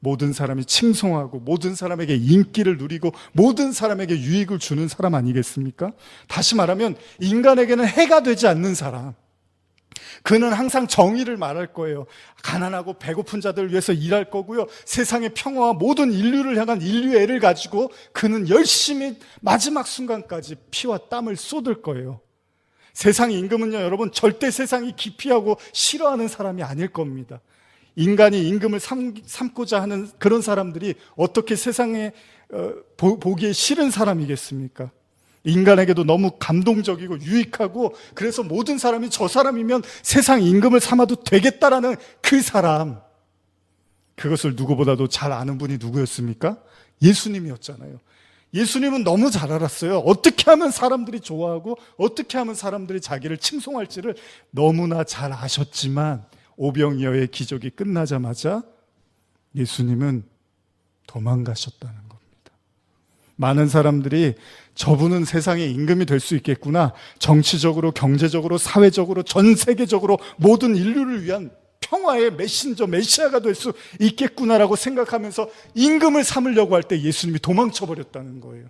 모든 사람이 칭송하고 모든 사람에게 인기를 누리고 모든 사람에게 유익을 주는 사람 아니겠습니까? 다시 말하면 인간에게는 해가 되지 않는 사람. 그는 항상 정의를 말할 거예요. 가난하고 배고픈 자들을 위해서 일할 거고요. 세상의 평화와 모든 인류를 향한 인류의 애를 가지고 그는 열심히 마지막 순간까지 피와 땀을 쏟을 거예요. 세상 임금은요, 여러분, 절대 세상이 기피하고 싫어하는 사람이 아닐 겁니다. 인간이 임금을 삼고자 하는 그런 사람들이 어떻게 세상에 보기에 싫은 사람이겠습니까? 인간에게도 너무 감동적이고 유익하고, 그래서 모든 사람이 저 사람이면 세상 임금을 삼아도 되겠다라는 그 사람, 그것을 누구보다도 잘 아는 분이 누구였습니까? 예수님이었잖아요. 예수님은 너무 잘 알았어요. 어떻게 하면 사람들이 좋아하고 어떻게 하면 사람들이 자기를 칭송할지를 너무나 잘 아셨지만, 오병이어의 기적이 끝나자마자 예수님은 도망가셨다는 겁니다. 많은 사람들이 저분은 세상의 임금이 될 수 있겠구나, 정치적으로, 경제적으로, 사회적으로, 전 세계적으로 모든 인류를 위한 평화의 메신저, 메시아가 될 수 있겠구나라고 생각하면서 임금을 삼으려고 할 때 예수님이 도망쳐버렸다는 거예요.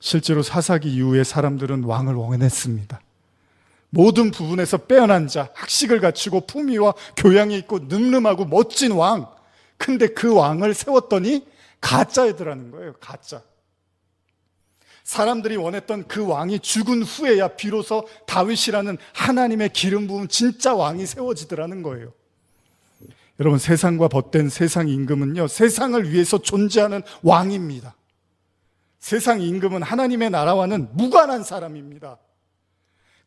실제로 사사기 이후에 사람들은 왕을 원했습니다. 모든 부분에서 빼어난 자, 학식을 갖추고 품위와 교양이 있고 늠름하고 멋진 왕. 근데 그 왕을 세웠더니 가짜 애들하는 거예요. 가짜. 사람들이 원했던 그 왕이 죽은 후에야 비로소 다윗이라는 하나님의 기름 부은 진짜 왕이 세워지더라는 거예요. 여러분, 세상과 벗된 세상 임금은요, 세상을 위해서 존재하는 왕입니다. 세상 임금은 하나님의 나라와는 무관한 사람입니다.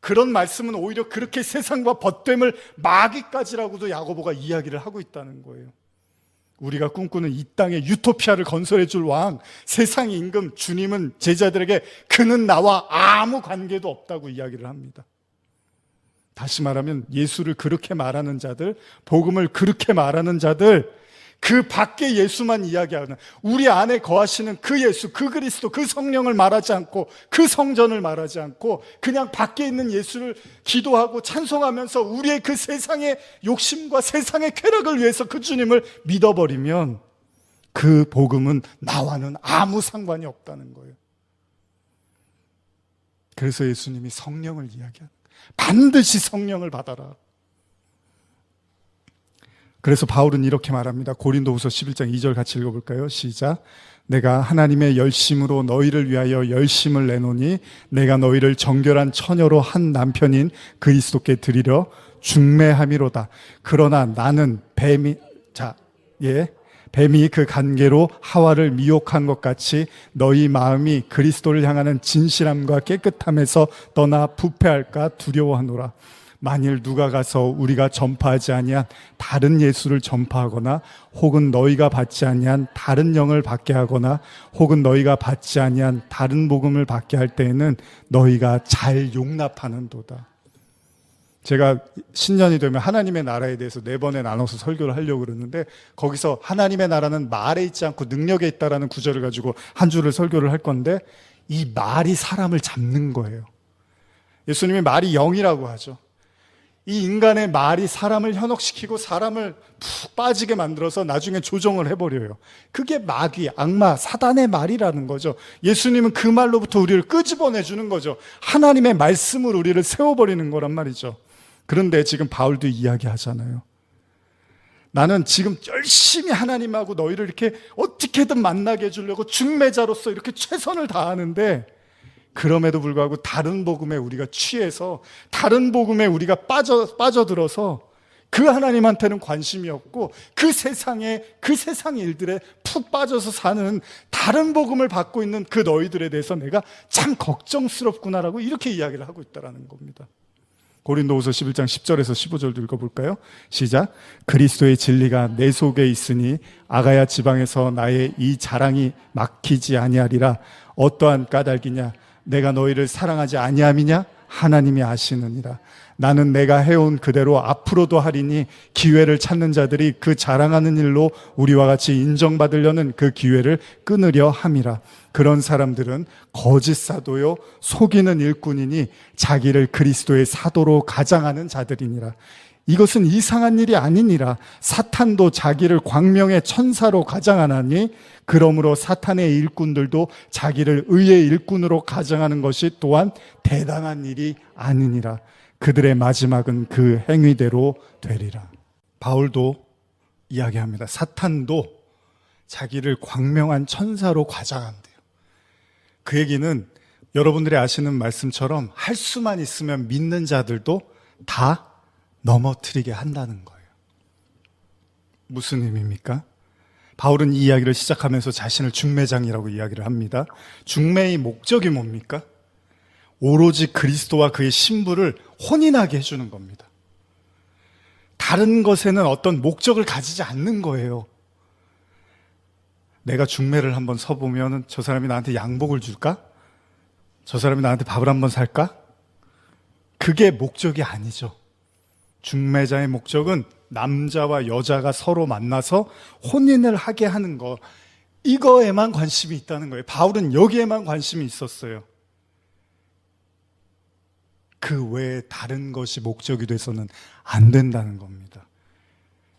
그런 말씀은 오히려 그렇게 세상과 벗됨을 마귀까지라고도 야고보가 이야기를 하고 있다는 거예요. 우리가 꿈꾸는 이 땅에 유토피아를 건설해 줄 왕, 세상 임금 주님은 제자들에게 그는 나와 아무 관계도 없다고 이야기를 합니다. 다시 말하면 예수를 그렇게 말하는 자들, 복음을 그렇게 말하는 자들, 그 밖에 예수만 이야기하는, 우리 안에 거하시는 그 예수, 그 그리스도, 그 성령을 말하지 않고, 그 성전을 말하지 않고 그냥 밖에 있는 예수를 기도하고 찬송하면서 우리의 그 세상의 욕심과 세상의 쾌락을 위해서 그 주님을 믿어버리면 그 복음은 나와는 아무 상관이 없다는 거예요. 그래서 예수님이 성령을 이야기하는, 반드시 성령을 받아라. 그래서 바울은 이렇게 말합니다. 고린도후서 11장 2절 같이 읽어볼까요? 시작. 내가 하나님의 열심으로 너희를 위하여 열심을 내노니 내가 너희를 정결한 처녀로 한 남편인 그리스도께 드리려 중매함이로다. 그러나 나는 뱀이 그 관계로 하와를 미혹한 것 같이 너희 마음이 그리스도를 향하는 진실함과 깨끗함에서 떠나 부패할까 두려워하노라. 만일 누가 가서 우리가 전파하지 아니한 다른 예수를 전파하거나 혹은 너희가 받지 아니한 다른 영을 받게 하거나 혹은 너희가 받지 아니한 다른 복음을 받게 할 때에는 너희가 잘 용납하는도다. 제가 신년이 되면 하나님의 나라에 대해서 4번에 나눠서 설교를 하려고 그러는데, 거기서 하나님의 나라는 말에 있지 않고 능력에 있다라는 구절을 가지고 한 주를 설교를 할 건데, 이 말이 사람을 잡는 거예요. 예수님이 말이 영이라고 하죠. 이 인간의 말이 사람을 현혹시키고 사람을 푹 빠지게 만들어서 나중에 조종을 해버려요. 그게 마귀, 악마, 사단의 말이라는 거죠. 예수님은 그 말로부터 우리를 끄집어내주는 거죠. 하나님의 말씀으로 우리를 세워버리는 거란 말이죠. 그런데 지금 바울도 이야기하잖아요. 나는 지금 열심히 하나님하고 너희를 이렇게 어떻게든 만나게 해주려고 중매자로서 이렇게 최선을 다하는데, 그럼에도 불구하고 다른 복음에 우리가 취해서, 다른 복음에 우리가 빠져들어서 그 하나님한테는 관심이 없고 그 세상 일들에 푹 빠져서 사는 다른 복음을 받고 있는 그 너희들에 대해서 내가 참 걱정스럽구나라고 이렇게 이야기를 하고 있다는 겁니다. 고린도후서 11장 10절에서 15절도 읽어볼까요? 시작. 그리스도의 진리가 내 속에 있으니 아가야 지방에서 나의 이 자랑이 막히지 아니하리라. 어떠한 까닭이냐? 내가 너희를 사랑하지 아니함이냐? 하나님이 아시느니라. 나는 내가 해온 그대로 앞으로도 하리니 기회를 찾는 자들이 그 자랑하는 일로 우리와 같이 인정받으려는 그 기회를 끊으려 함이라. 그런 사람들은 거짓 사도요 속이는 일꾼이니 자기를 그리스도의 사도로 가장하는 자들이니라. 이것은 이상한 일이 아니니라. 사탄도 자기를 광명의 천사로 가장하나니 그러므로 사탄의 일꾼들도 자기를 의의 일꾼으로 가장하는 것이 또한 대단한 일이 아니니라. 그들의 마지막은 그 행위대로 되리라. 바울도 이야기합니다. 사탄도 자기를 광명한 천사로 가장한대요. 그 얘기는 여러분들이 아시는 말씀처럼 할 수만 있으면 믿는 자들도 다 넘어뜨리게 한다는 거예요. 무슨 의미입니까? 바울은 이 이야기를 시작하면서 자신을 중매장이라고 이야기를 합니다. 중매의 목적이 뭡니까? 오로지 그리스도와 그의 신부를 혼인하게 해주는 겁니다. 다른 것에는 어떤 목적을 가지지 않는 거예요. 내가 중매를 한번 서보면 저 사람이 나한테 양복을 줄까? 저 사람이 나한테 밥을 한번 살까? 그게 목적이 아니죠. 중매자의 목적은 남자와 여자가 서로 만나서 혼인을 하게 하는 거, 이거에만 관심이 있다는 거예요. 바울은 여기에만 관심이 있었어요. 그 외에 다른 것이 목적이 돼서는 안 된다는 겁니다.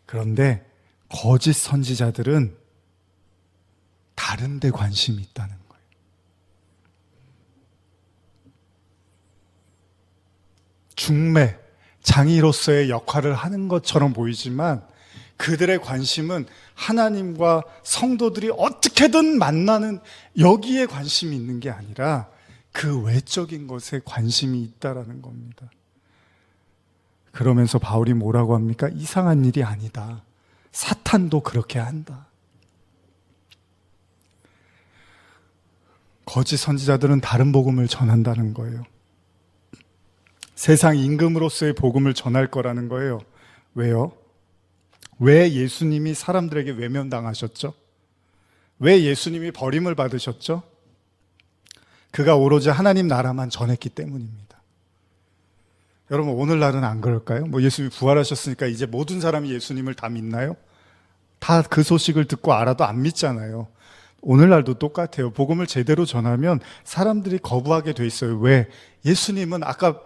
그런데 거짓 선지자들은 다른 데 관심이 있다는 거예요. 중매, 장이로서의 역할을 하는 것처럼 보이지만 그들의 관심은 하나님과 성도들이 어떻게든 만나는 여기에 관심이 있는 게 아니라 그 외적인 것에 관심이 있다라는 겁니다. 그러면서 바울이 뭐라고 합니까? 이상한 일이 아니다. 사탄도 그렇게 한다. 거짓 선지자들은 다른 복음을 전한다는 거예요. 세상 임금으로서의 복음을 전할 거라는 거예요. 왜요? 왜 예수님이 사람들에게 외면당하셨죠? 왜 예수님이 버림을 받으셨죠? 그가 오로지 하나님 나라만 전했기 때문입니다. 여러분, 오늘날은 안 그럴까요? 예수님이 부활하셨으니까 이제 모든 사람이 예수님을 다 믿나요? 다 그 소식을 듣고 알아도 안 믿잖아요. 오늘날도 똑같아요. 복음을 제대로 전하면 사람들이 거부하게 돼 있어요. 왜? 예수님은 아까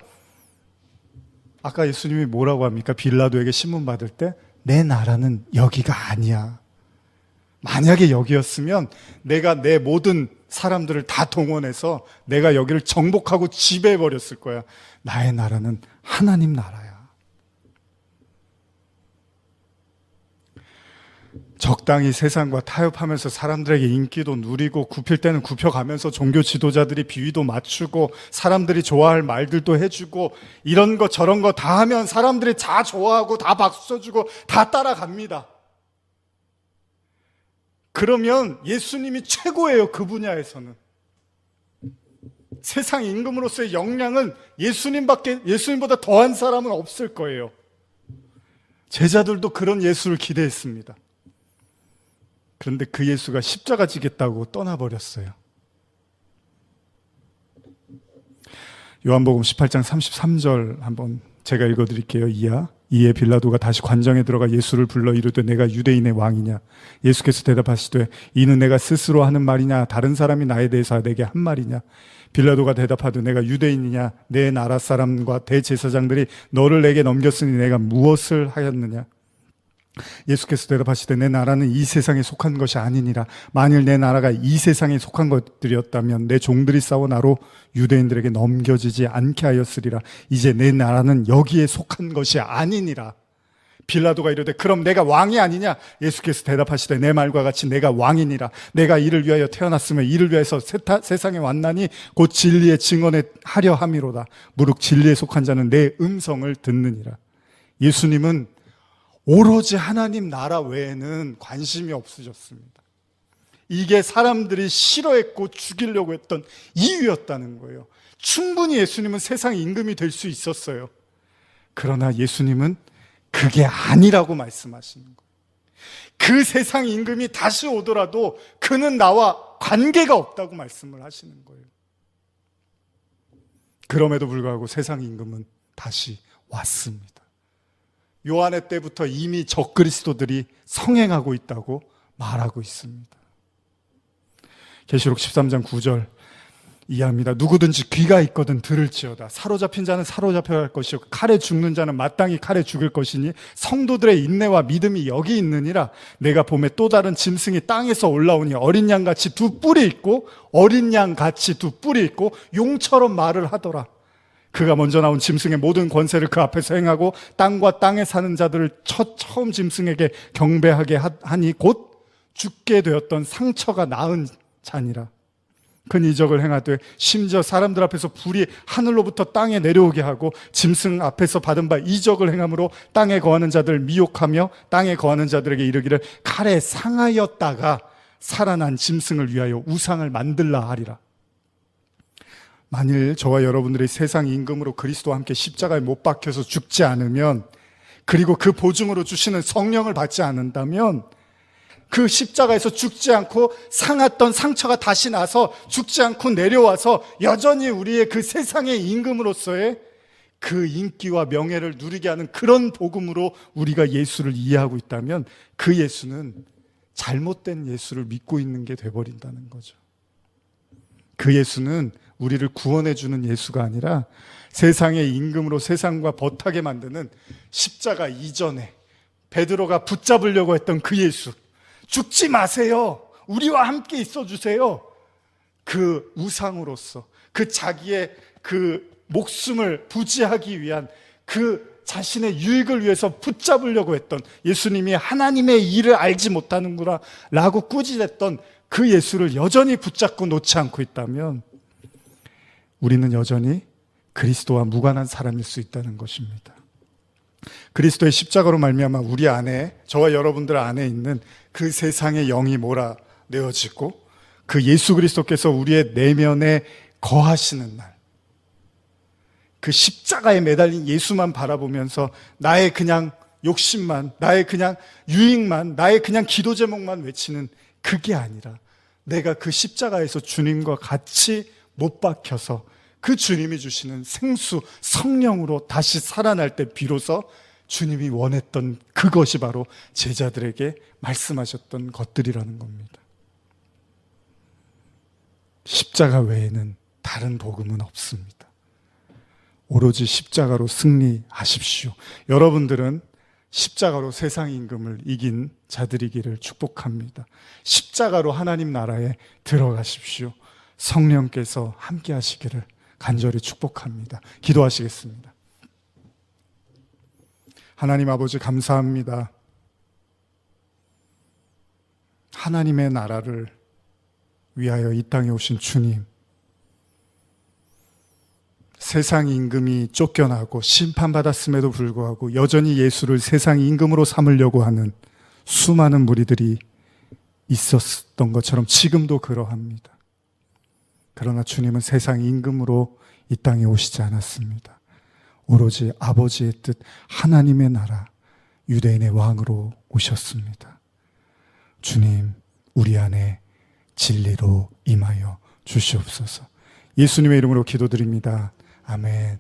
예수님이 뭐라고 합니까? 빌라도에게 신문 받을 때 내 나라는 여기가 아니야. 만약에 여기였으면 내가 내 모든 사람들을 다 동원해서 내가 여기를 정복하고 지배해버렸을 거야. 나의 나라는 하나님 나라야. 적당히 세상과 타협하면서 사람들에게 인기도 누리고 굽힐 때는 굽혀가면서 종교 지도자들이 비위도 맞추고 사람들이 좋아할 말들도 해주고 이런 거 저런 거 다 하면 사람들이 다 좋아하고 다 박수 쳐주고 다 따라갑니다. 그러면 예수님이 최고예요. 그 분야에서는. 세상 임금으로서의 역량은 예수님보다 더한 사람은 없을 거예요. 제자들도 그런 예수를 기대했습니다. 그런데 그 예수가 십자가 지겠다고 떠나버렸어요. 요한복음 18장 33절 한번 제가 읽어드릴게요. 이에 빌라도가 다시 관정에 들어가 예수를 불러 이르되 내가 유대인의 왕이냐? 예수께서 대답하시되 이는 내가 스스로 하는 말이냐? 다른 사람이 나에 대해서 내게 한 말이냐? 빌라도가 대답하되 내가 유대인이냐? 내 나라 사람과 대제사장들이 너를 내게 넘겼으니 내가 무엇을 하였느냐? 예수께서 대답하시되 내 나라는 이 세상에 속한 것이 아니니라. 만일 내 나라가 이 세상에 속한 것들이었다면 내 종들이 싸워 나로 유대인들에게 넘겨지지 않게 하였으리라. 이제 내 나라는 여기에 속한 것이 아니니라. 빌라도가 이르되 그럼 내가 왕이 아니냐? 예수께서 대답하시되 내 말과 같이 내가 왕이니라. 내가 이를 위하여 태어났으며 이를 위해서 세상에 왔나니 곧 진리의 증언에 하려 함이로다. 무릇 진리에 속한 자는 내 음성을 듣느니라. 예수님은 오로지 하나님 나라 외에는 관심이 없으셨습니다. 이게 사람들이 싫어했고 죽이려고 했던 이유였다는 거예요. 충분히 예수님은 세상 임금이 될 수 있었어요. 그러나 예수님은 그게 아니라고 말씀하시는 거예요. 그 세상 임금이 다시 오더라도 그는 나와 관계가 없다고 말씀을 하시는 거예요. 그럼에도 불구하고 세상 임금은 다시 왔습니다. 요한의 때부터 이미 적그리스도들이 성행하고 있다고 말하고 있습니다. 계시록 13장 9절 이해합니다. 누구든지 귀가 있거든 들을지어다. 사로잡힌 자는 사로잡혀갈 것이요 칼에 죽는 자는 마땅히 칼에 죽을 것이니 성도들의 인내와 믿음이 여기 있느니라. 내가 봄에 또 다른 짐승이 땅에서 올라오니 어린 양같이 두 뿔이 있고 용처럼 말을 하더라. 그가 먼저 나온 짐승의 모든 권세를 그 앞에서 행하고 땅과 땅에 사는 자들을 처음 짐승에게 경배하게 하니 곧 죽게 되었던 상처가 나은 자니라. 큰 이적을 행하되 심지어 사람들 앞에서 불이 하늘로부터 땅에 내려오게 하고 짐승 앞에서 받은 바 이적을 행함으로 땅에 거하는 자들을 미혹하며 땅에 거하는 자들에게 이르기를 칼에 상하였다가 살아난 짐승을 위하여 우상을 만들라 하리라. 만일 저와 여러분들이 세상 임금으로 그리스도와 함께 십자가에 못 박혀서 죽지 않으면, 그리고 그 보증으로 주시는 성령을 받지 않는다면, 그 십자가에서 죽지 않고 상했던 상처가 다시 나서 죽지 않고 내려와서 여전히 우리의 그 세상의 임금으로서의 그 인기와 명예를 누리게 하는 그런 복음으로 우리가 예수를 이해하고 있다면 그 예수는 잘못된 예수를 믿고 있는 게 돼버린다는 거죠. 그 예수는 우리를 구원해 주는 예수가 아니라 세상의 임금으로 세상과 버타게 만드는 십자가 이전에 베드로가 붙잡으려고 했던 그 예수, 죽지 마세요, 우리와 함께 있어 주세요, 그 우상으로서 그 자기의 그 목숨을 부지하기 위한 그 자신의 유익을 위해서 붙잡으려고 했던, 예수님이 하나님의 일을 알지 못하는구나 라고 꾸짖었던 그 예수를 여전히 붙잡고 놓지 않고 있다면 우리는 여전히 그리스도와 무관한 사람일 수 있다는 것입니다. 그리스도의 십자가로 말미암아 우리 안에, 저와 여러분들 안에 있는 그 세상의 영이 몰아내어지고 그 예수 그리스도께서 우리의 내면에 거하시는 날, 그 십자가에 매달린 예수만 바라보면서 나의 그냥 욕심만, 나의 그냥 유익만, 나의 그냥 기도 제목만 외치는 그게 아니라 내가 그 십자가에서 주님과 같이 못 박혀서 그 주님이 주시는 생수 성령으로 다시 살아날 때 비로소 주님이 원했던 그것이 바로 제자들에게 말씀하셨던 것들이라는 겁니다. 십자가 외에는 다른 복음은 없습니다. 오로지 십자가로 승리하십시오. 여러분들은 십자가로 세상 임금을 이긴 자들이기를 축복합니다. 십자가로 하나님 나라에 들어가십시오. 성령께서 함께 하시기를 간절히 축복합니다. 기도하시겠습니다. 하나님 아버지 감사합니다. 하나님의 나라를 위하여 이 땅에 오신 주님, 세상 임금이 쫓겨나고 심판받았음에도 불구하고 여전히 예수를 세상 임금으로 삼으려고 하는 수많은 무리들이 있었던 것처럼 지금도 그러합니다. 그러나 주님은 세상 임금으로 이 땅에 오시지 않았습니다. 오로지 아버지의 뜻, 하나님의 나라, 유대인의 왕으로 오셨습니다. 주님, 우리 안에 진리로 임하여 주시옵소서. 예수님의 이름으로 기도드립니다. 아멘.